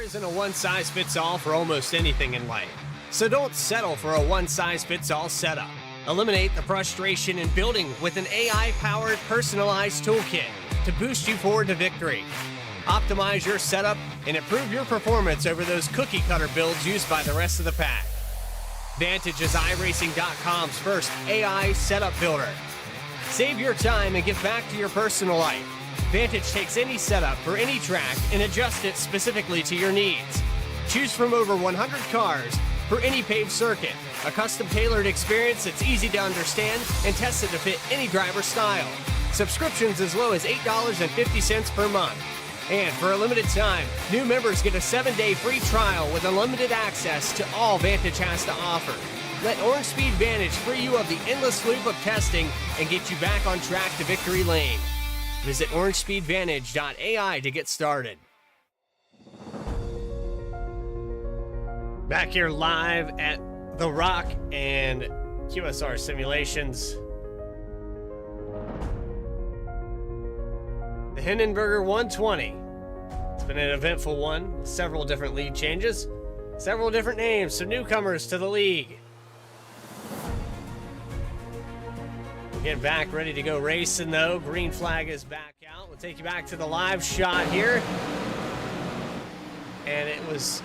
Isn't a one-size-fits-all for almost anything in life. So don't settle for a one-size-fits-all setup. Eliminate the frustration in building with an AI-powered personalized toolkit to boost you forward to victory. Optimize your setup and improve your performance over those cookie-cutter builds used by the rest of the pack. Vantage is iRacing.com's first AI setup builder. Save your time and give back to your personal life. Vantage takes any setup for any track and adjusts it specifically to your needs. Choose from over 100 cars for any paved circuit, a custom tailored experience that's easy to understand and tested to fit any driver style. Subscriptions as low as $8.50 per month. And for a limited time, new members get a 7-day free trial with unlimited access to all Vantage has to offer. Let Orange Speed Vantage free you of the endless loop of testing and get you back on track to victory lane. Visit orangespeedvantage.ai to get started. Back here live at The Rock and QSR Simulations. The Hindenburger 120. It's been an eventful one, with several different lead changes, several different names, some newcomers to the league. We'll get back, ready to go racing though. Green flag is back out. We'll take you back to the live shot here. And it was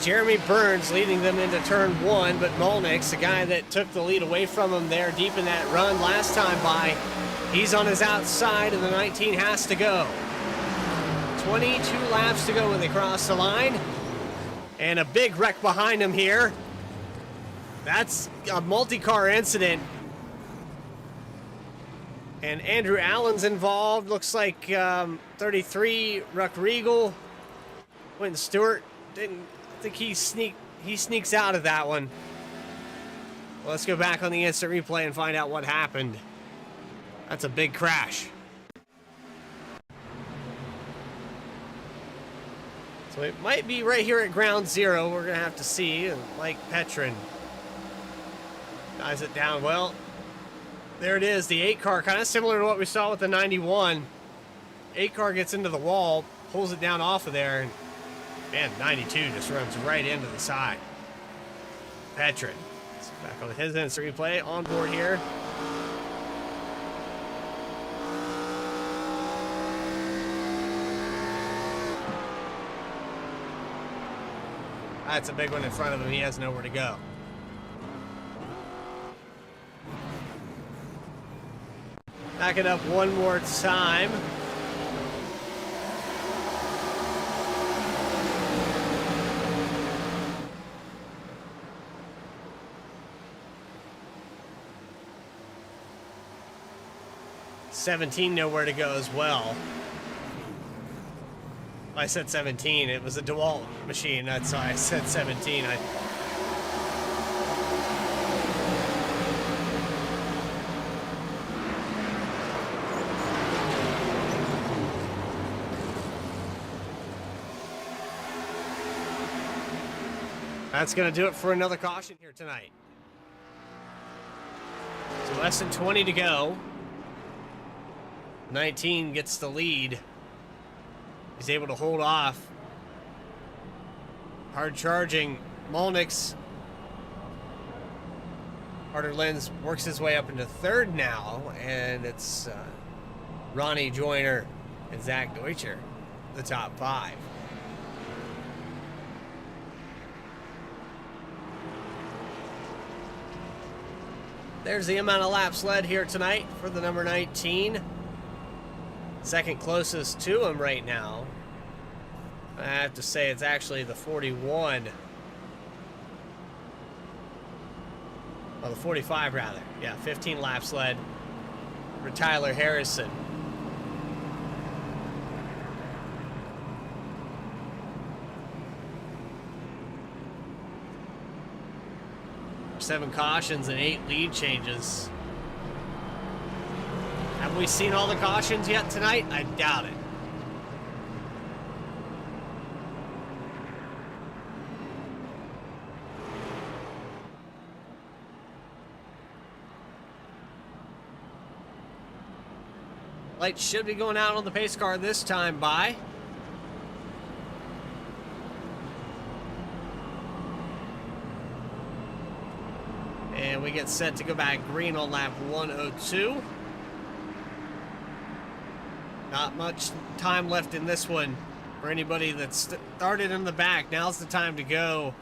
Jeremy Burns leading them into turn 1, but Molnix, the guy that took the lead away from him there deep in that run last time by, he's on his outside, and the 19 has to go. 22 laps to go when they cross the line. And a big wreck behind him here. That's a multi-car incident. And Andrew Allen's involved. Looks like 33, Ruck Regal. Quentin Stewart, didn't think he sneaks out of that one. Well, let's go back on the instant replay and find out what happened. That's a big crash. So it might be right here at ground zero. We're going to have to see. And Mike Petrin dies it down. Well, there it is. The 8 car, kind of similar to what we saw with the 91. 8 car gets into the wall, pulls it down off of there. And man, 92 just runs right into the side. Petrin. Back on his instant replay. On board here. That's a big one in front of him. He has nowhere to go. Back it up one more time. $17 nowhere to go as well. I said 17. It was a DeWalt machine. That's why I said 17. That's going to do it for another caution here tonight. So less than 20 to go. 19 gets the lead. He's able to hold off. Hard charging Molnix. Carter Lenz works his way up into 3rd now, and it's Ronnie Joyner and Zach Deutscher, the top 5. There's the amount of laps led here tonight for the number 19. Second closest to him right now, I have to say it's actually the 41. Well, the 45 rather. Yeah, 15 laps led for Tyler Harrison. Seven cautions and 8 lead changes. Have we seen all the cautions yet tonight? I doubt it. Lights should be going out on the pace car this time by. And we get set to go back green on lap 102. Not much time left in this one for anybody that started in the back. Now's the time to go.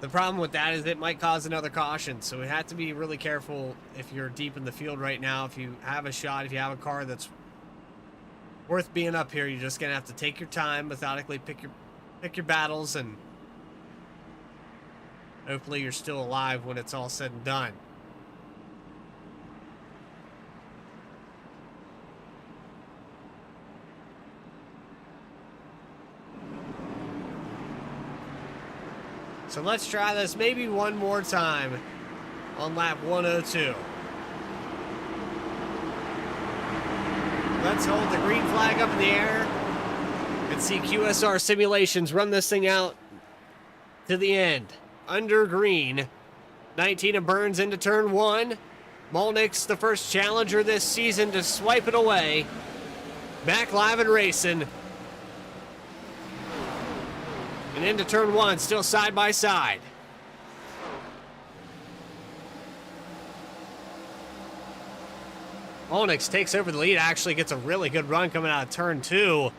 The problem with that is it might cause another caution, so we have to be really careful if you're deep in the field right now. If you have a shot, if you have a car that's worth being up here, you're just gonna have to take your time, methodically pick your battles, and hopefully you're still alive when it's all said and done. So let's try this maybe one more time on lap 102. Let's hold the green flag up in the air and see QSR Simulations run this thing out to the end. Under green, 19 of Burns into turn 1. Molnick's the first challenger this season to swipe it away. Back live and racing. And into turn 1, still side by side. Molnick takes over the lead, actually gets a really good run coming out of turn 2.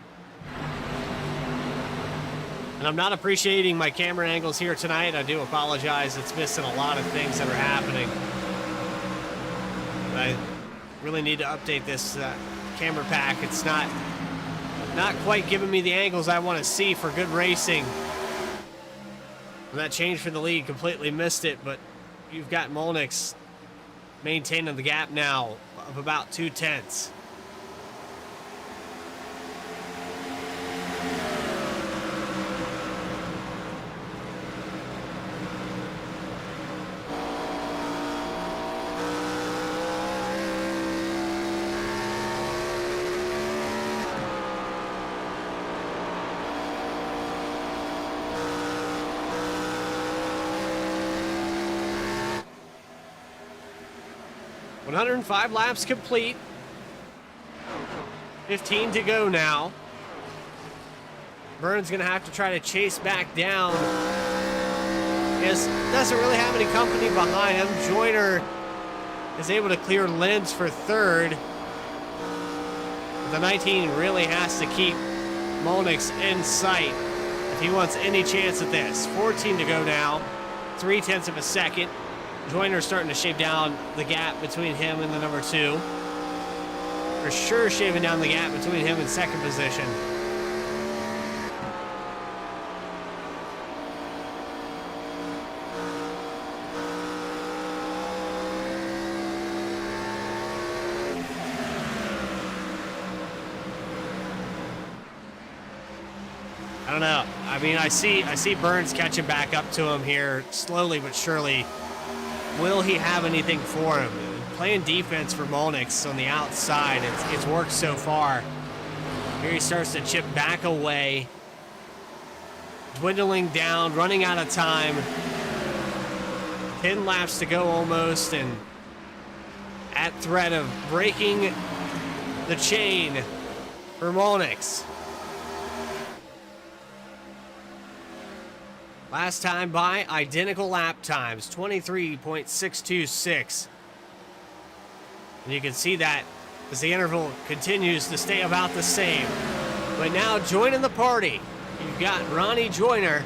And I'm not appreciating my camera angles here tonight. I do apologize. It's missing a lot of things that are happening. But I really need to update this camera pack. It's not quite giving me the angles I want to see for good racing. And that change for the lead, completely missed it, but you've got Molnick's maintaining the gap now of about 0.2. $105 laps complete. 15 to go now. Burns gonna have to try to chase back down. Doesn't really have any company behind him. Joyner is able to clear Lenz for third. But the 19 really has to keep Molnick's in sight if he wants any chance at this. 14 to go now. 0.3 of a second. Joyner starting to shave down the gap between him and the number 2. For sure shaving down the gap between him and second position. I don't know. I mean, I see Burns catching back up to him here slowly but surely. Will he have anything for him? Playing defense for Molnick on the outside. It's worked so far. Here he starts to chip back away. Dwindling down, running out of time. 10 laps to go almost, and at threat of breaking the chain for Molnick. Last time by, identical lap times, 23.626. And you can see that as the interval continues to stay about the same. But now joining the party, you've got Ronnie Joyner.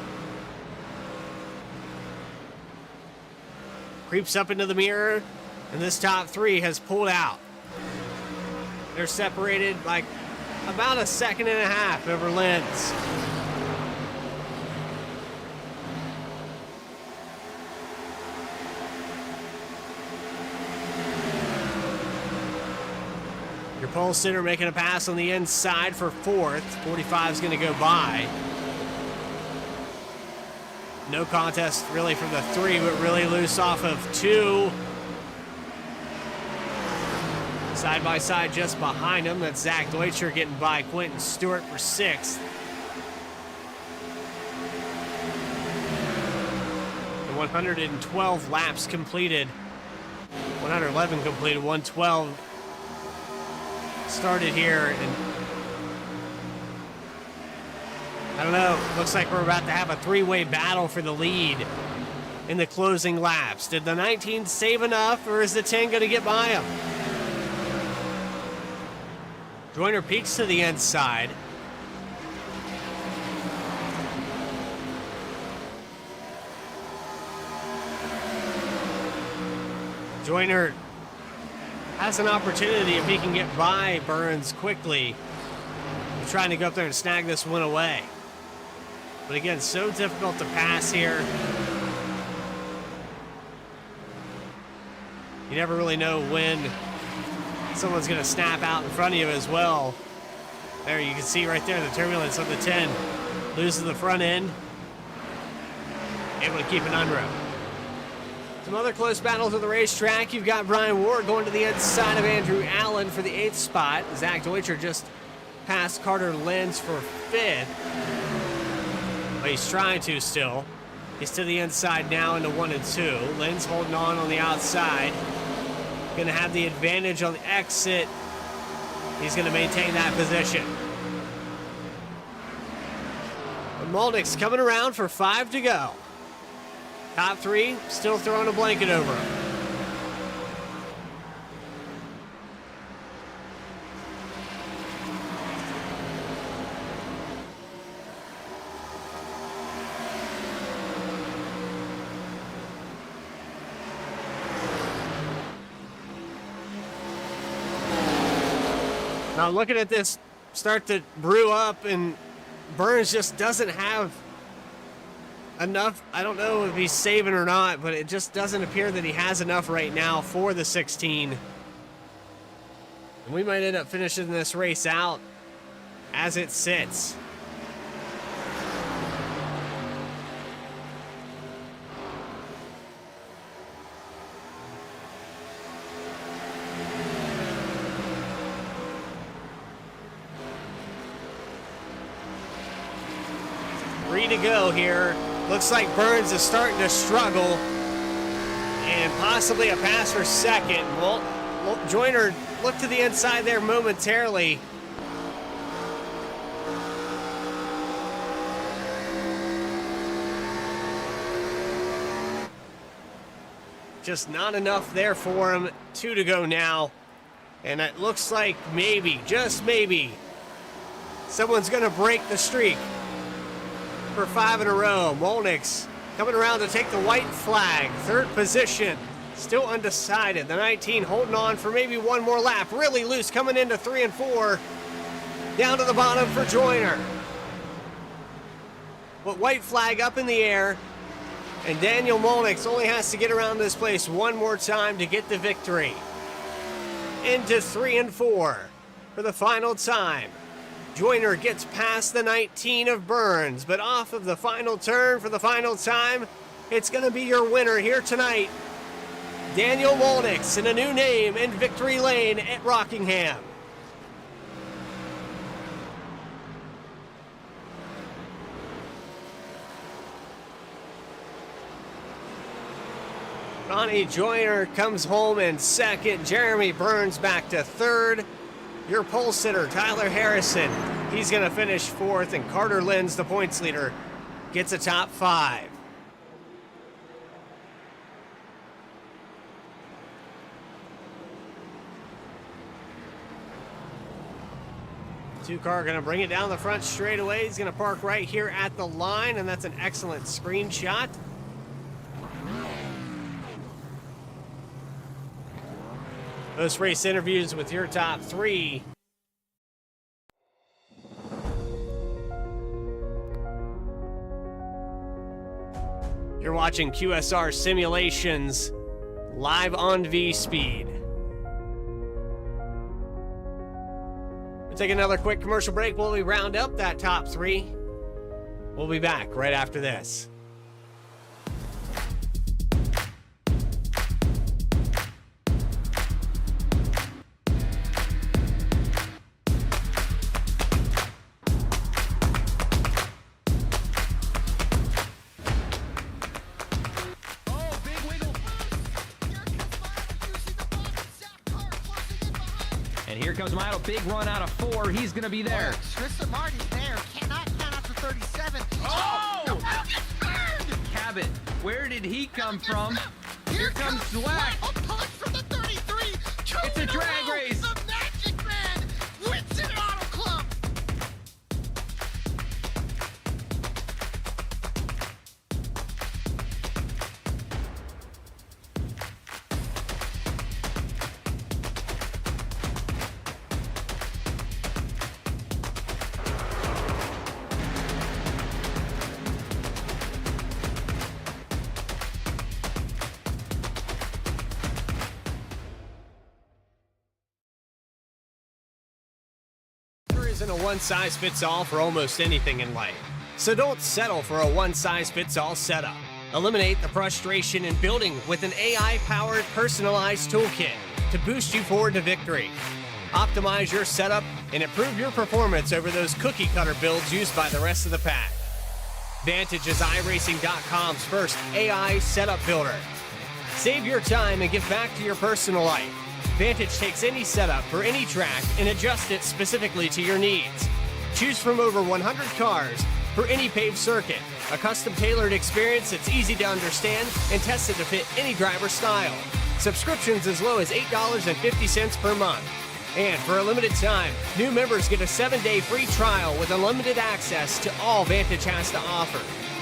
Creeps up into the mirror, and this top 3 has pulled out. They're separated like about 1.5 seconds over Lenz. Your pole sitter making a pass on the inside for 4th. 45 is going to go by. No contest really from the 3, but really loose off of 2. Side by side just behind him. That's Zach Deutscher getting by Quentin Stewart for 6th. The 112 laps completed. 111 completed, 112 started here, and I don't know, looks like we're about to have a 3-way battle for the lead in the closing laps. Did the 19 save enough, or is the 10 going to get by him? Joyner peeks to the inside. Joyner has an opportunity if he can get by Burns quickly. He's trying to go up there and snag this one away. But again, so difficult to pass here. You never really know when someone's going to snap out in front of you as well. There, you can see right there the turbulence of the 10. Loses the front end. able to keep it under him. Some other close battles of the racetrack. You've got Brian Ward going to the inside of Andrew Allen for the 8th spot. Zach Deutscher just passed Carter Lenz for 5th. But he's trying to still. He's to the inside now into 1 and 2. Lenz holding on the outside. Going to have the advantage on the exit. He's going to maintain that position. But Molnick's coming around for 5 to go. Top 3 still throwing a blanket over him. Now looking at this start to brew up, and Burns just doesn't have enough. I don't know if he's saving or not, but it just doesn't appear that he has enough right now for the 16. And we might end up finishing this race out as it sits. To go here. Looks like Burns is starting to struggle, and possibly a pass for 2nd. Well, Joyner looked to the inside there momentarily. Just not enough there for him. 2 to go now, and it looks like maybe, just maybe, someone's gonna break the streak for 5 in a row. Molnick's coming around to take the white flag. 3rd position, still undecided. The 19 holding on for maybe one more lap. Really loose coming into 3 and 4. Down to the bottom for Joyner. But white flag up in the air. And Daniel Molnick only has to get around this place one more time to get the victory. Into 3 and 4 for the final time. Joyner gets past the 19 of Burns, but off of the final turn for the final time, it's going to be your winner here tonight, Daniel Molnick, in a new name in Victory Lane at Rockingham. Ronnie Joyner comes home in 2nd. Jeremy Burns back to 3rd. Your pole sitter, Tyler Harrison, he's going to finish 4th, and Carter Lenz, the points leader, gets a top 5. Two-car going to bring it down the front straightaway. He's going to park right here at the line, and that's an excellent screenshot. Those race interviews with your top 3. You're watching QSR Simulations live on V-Speed. We'll take another quick commercial break while we round up that top 3. We'll be back right after this. Here comes Milo, big run out of 4. He's going to be there. Tristan Martin's there. Cannot count out to 37. Oh! Burned! Cabot, where did he come from? Here comes Slack. A punch from the 33. It's a drag race. The Magic Man wins it Auto Club. Isn't a one-size-fits-all for almost anything in life. So don't settle for a one-size-fits-all setup. Eliminate the frustration in building with an AI-powered personalized toolkit to boost you forward to victory. Optimize your setup and improve your performance over those cookie-cutter builds used by the rest of the pack. Vantage is iRacing.com's first AI setup builder. Save your time and give back to your personal life. Vantage takes any setup for any track and adjusts it specifically to your needs. Choose from over 100 cars for any paved circuit. A custom-tailored experience that's easy to understand and tested to fit any driver style. Subscriptions as low as $8.50 per month. And for a limited time, new members get a 7-day free trial with unlimited access to all Vantage has to offer.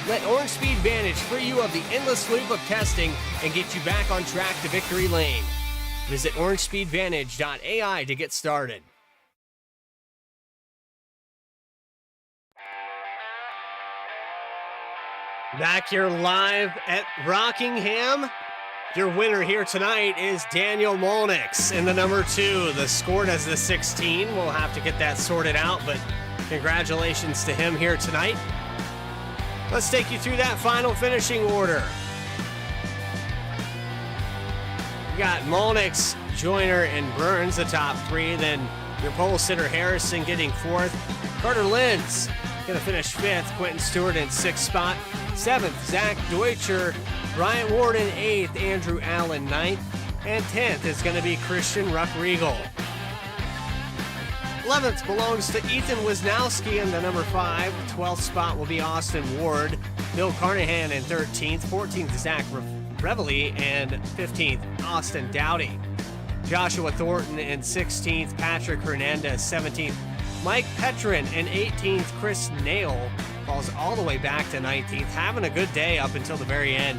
Let Orange Speed Vantage free you of the endless loop of testing and get you back on track to victory lane. Visit orangespeedvantage.ai to get started. Back here live at Rockingham. Your winner here tonight is Daniel Molnix in the number 2. The scored as the 16. We'll have to get that sorted out, but congratulations to him here tonight. Let's take you through that final finishing order. We got Molnix, Joyner, and Burns, the top 3. Then your pole sitter Harrison getting 4th. Carter Lenz going to finish 5th. Quentin Stewart in 6th spot. 7th, Zach Deutscher. Ryan Ward in 8th, Andrew Allen 9th, and 10th is going to be Christian Ruck-Riegel. 11th belongs to Ethan Wisnowski in the number 5. 12th spot will be Austin Ward. Bill Carnahan in 13th. 14th, Zach Reveille, and 15th, Austin Dowdy. Joshua Thornton in 16th. Patrick Hernandez 17th. Mike Petrin in 18th. Chris Nail falls all the way back to 19th. Having a good day up until the very end.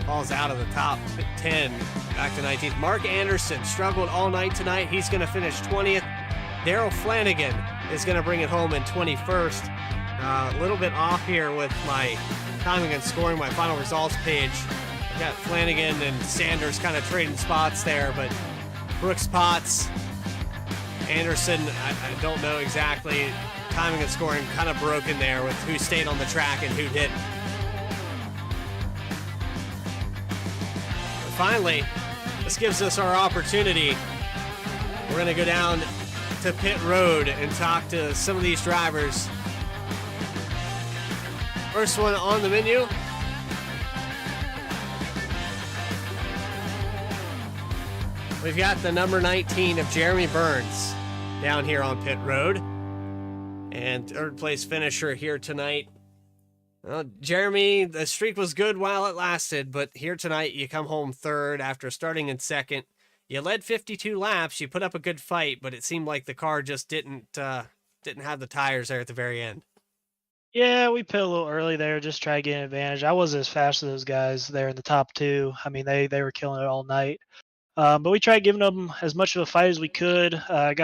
Falls out of the top 10, back to 19th. Mark Anderson struggled all night tonight. He's going to finish 20th. Daryl Flanagan is going to bring it home in 21st. A little bit off here with my timing and scoring, my final results page. I've got Flanagan and Sanders kind of trading spots there, but Brooks Potts, Anderson, I don't know exactly. Timing and scoring kind of broken there with who stayed on the track and who didn't. Finally, this gives us our opportunity. We're going to go down to pit road and talk to some of these drivers. First one on the menu. We've got the number 19 of Jeremy Burns down here on pit road. And third place finisher here tonight. Well, Jeremy, the streak was good while it lasted, but here tonight you come home 3rd after starting in 2nd. You led 52 laps. You put up a good fight, but it seemed like the car just didn't have the tires there at the very end. Yeah, we pit a little early there, just try to get an advantage. I wasn't as fast as those guys there in the top 2. I mean, they were killing it all night. But we tried giving them as much of a fight as we could. I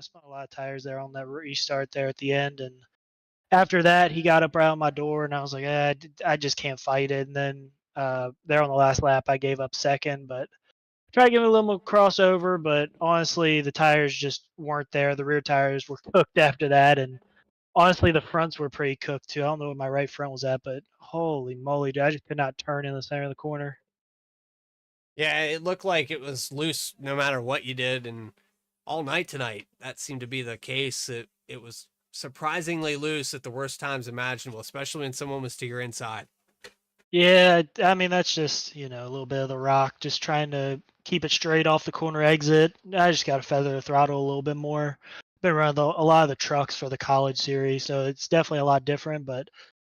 spent a lot of tires there on that restart there at the end, and after that, he got up right on my door, and I was like, I just can't fight it. And then there on the last lap, I gave up 2nd, but tried to give it a little more crossover. But honestly, the tires just weren't there. The rear tires were cooked after that, and honestly, the fronts were pretty cooked too. I don't know what my right front was at, but holy moly, dude, I just could not turn in the center of the corner. Yeah, it looked like it was loose no matter what you did, and all night tonight, that seemed to be the case. It was surprisingly loose at the worst times imaginable, especially when someone was to your inside. Yeah, I mean, that's just, a little bit of the rock, just trying to keep it straight off the corner exit. I just got to feather the throttle a little bit more. Been running a lot of the trucks for the college series, so it's definitely a lot different. But,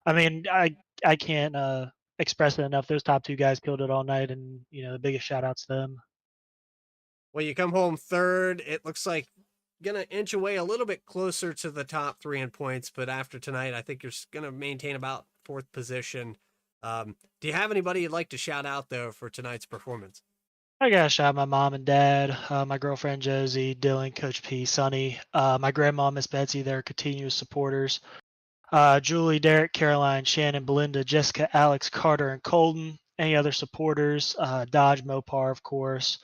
I mean, I can't express it enough. Those top 2 guys killed it all night, and, the biggest shout-outs to them. Well, you come home 3rd. It looks like gonna inch away a little bit closer to the top 3 in points, but after tonight, I think you're gonna maintain about 4th position. Do you have anybody you'd like to shout out though for tonight's performance? I gotta shout out my mom and dad, my girlfriend Josie, Dylan, Coach P, Sonny, my grandma, Miss Betsy, their continuous supporters, Julie, Derek, Caroline, Shannon, Belinda, Jessica, Alex, Carter, and Colton, any other supporters, Dodge, Mopar, of course.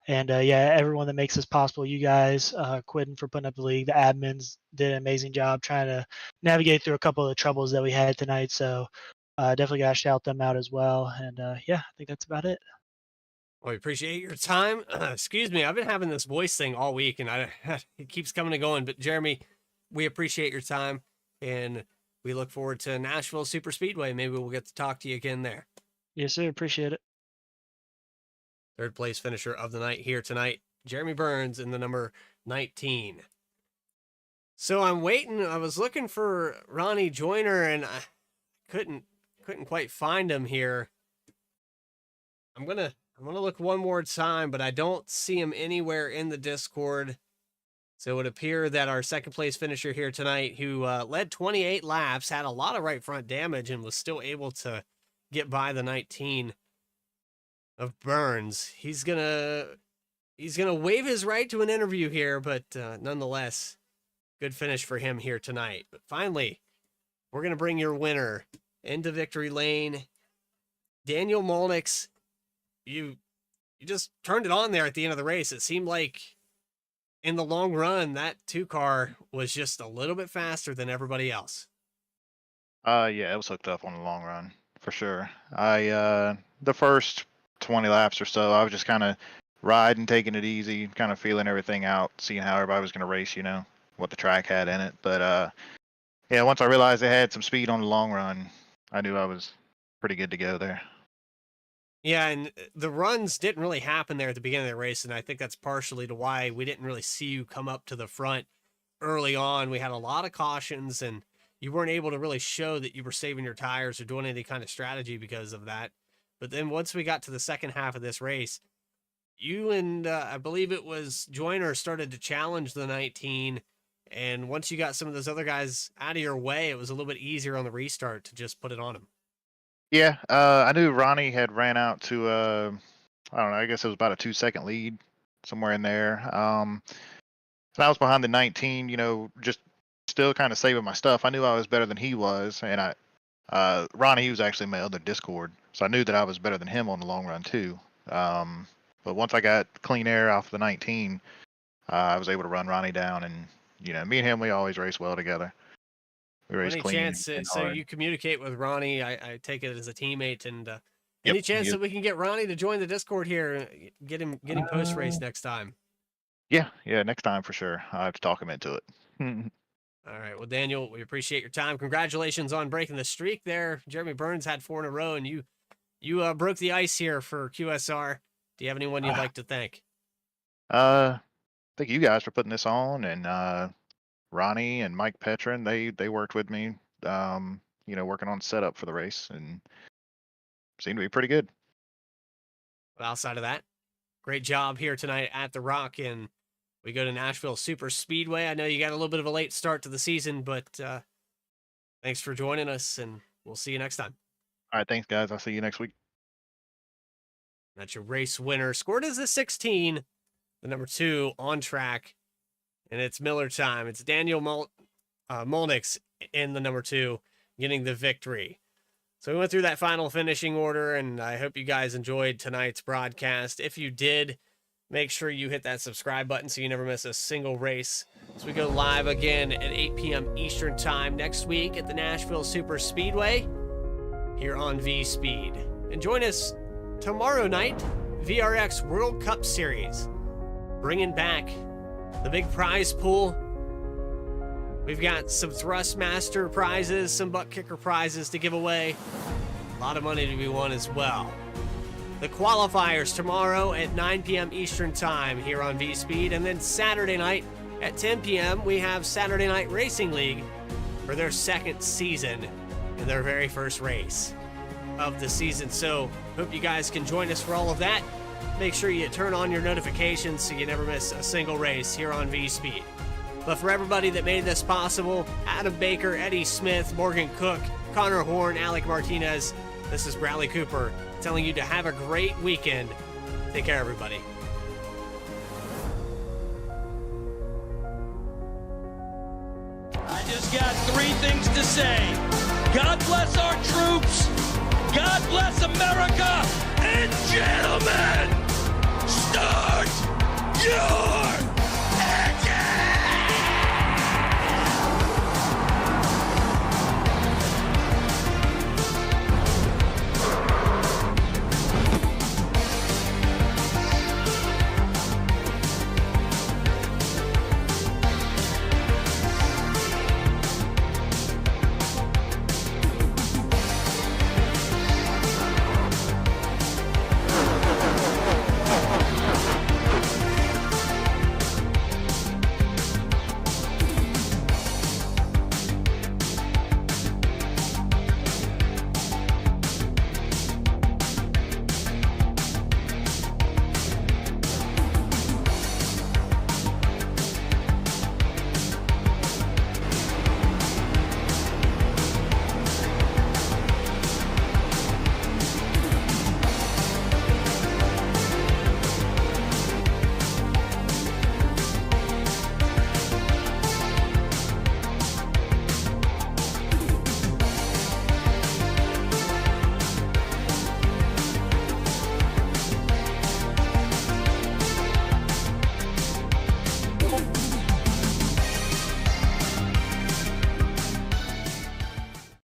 And everyone that makes this possible, you guys, Quentin for putting up the league, the admins did an amazing job trying to navigate through a couple of the troubles that we had tonight. So Definitely got to shout them out as well. And yeah, I think that's about it. Well, we appreciate your time. Excuse me, I've been having this voice thing all week, and it keeps coming and going. But Jeremy, we appreciate your time, and we look forward to Nashville Super Speedway. Maybe we'll get to talk to you again there. Yes, sir. Appreciate it. Third place finisher of the night here tonight, Jeremy Burns in the number 19. So I'm waiting. I was looking for Ronnie Joyner, and I couldn't quite find him here. I'm gonna look one more time, but I don't see him anywhere in the Discord. So it would appear that our second place finisher here tonight, who led 28 laps, had a lot of right front damage, and was still able to get by the 19 of Burns. He's gonna waive his right to an interview here, but nonetheless, good finish for him here tonight. But finally, we're gonna bring your winner into victory lane, Daniel Molnix. You just turned it on there at the end of the race. It seemed like in the long run, that 2-car was just a little bit faster than everybody else. Yeah, it was hooked up on the long run for sure. The first 20 laps or so, I was just kind of riding, taking it easy, kind of feeling everything out, seeing how everybody was going to race, what the track had in it. But yeah, once I realized they had some speed on the long run, I knew I was pretty good to go there. Yeah, and the runs didn't really happen there at the beginning of the race, and I think that's partially to why we didn't really see you come up to the front early on. We had a lot of cautions, and you weren't able to really show that you were saving your tires or doing any kind of strategy because of that. But then once we got to the second half of this race, you and I believe it was Joyner started to challenge the 19, and once you got some of those other guys out of your way, it was a little bit easier on the restart to just put it on them. Yeah, I knew Ronnie had ran out to, I don't know, I guess it was about a 2-second lead, somewhere in there. And I was behind the 19, just still kind of saving my stuff. I knew I was better than he was, and Ronnie, he was actually my other Discord, so I knew that I was better than him on the long run too. But once I got clean air off the 19, I was able to run Ronnie down, and me and him, we always race well together. We race Any clean. chance, so you communicate with Ronnie, I take it as a teammate, and any chance that we can get Ronnie to join the Discord here, get him post race next time? Yeah, next time for sure. I have to talk him into it. All right, well, Daniel, we appreciate your time. Congratulations on breaking the streak there. Jeremy Burns had 4 in a row, and you broke the ice here for QSR. Do you have anyone you'd like to thank? Thank you guys for putting this on, and Ronnie and Mike Petrin, they worked with me, working on setup for the race, and seemed to be pretty good. Well, outside of that, great job here tonight at the Rock, and we go to Nashville Super Speedway. I know you got a little bit of a late start to the season, but thanks for joining us, and we'll see you next time. All right, thanks, guys. I'll see you next week. That's your race winner. Scored as a 16, the number 2 on track. And it's Miller time. It's Daniel Molnix in the number 2 getting the victory. So we went through that final finishing order, and I hope you guys enjoyed tonight's broadcast. If you did, make sure you hit that subscribe button so you never miss a single race. So we go live again at 8 p.m. Eastern time next week at the Nashville Super Speedway here on V-Speed. And join us tomorrow night, VRX World Cup Series, bringing back the big prize pool. We've got some Thrustmaster prizes, some butt kicker prizes to give away. A lot of money to be won as well. The qualifiers tomorrow at 9 p.m. Eastern time here on V-Speed. And then Saturday night at 10 p.m. we have Saturday Night Racing League for their second season in their very first race of the season. So hope you guys can join us for all of that. Make sure you turn on your notifications so you never miss a single race here on V-Speed. But for everybody that made this possible, Adam Baker, Eddie Smith, Morgan Cook, Connor Horn, Alec Martinez, this is Bradley Cooper telling you to have a great weekend. Take care, everybody. I just got 3 things to say. God bless our troops. God bless America. And gentlemen,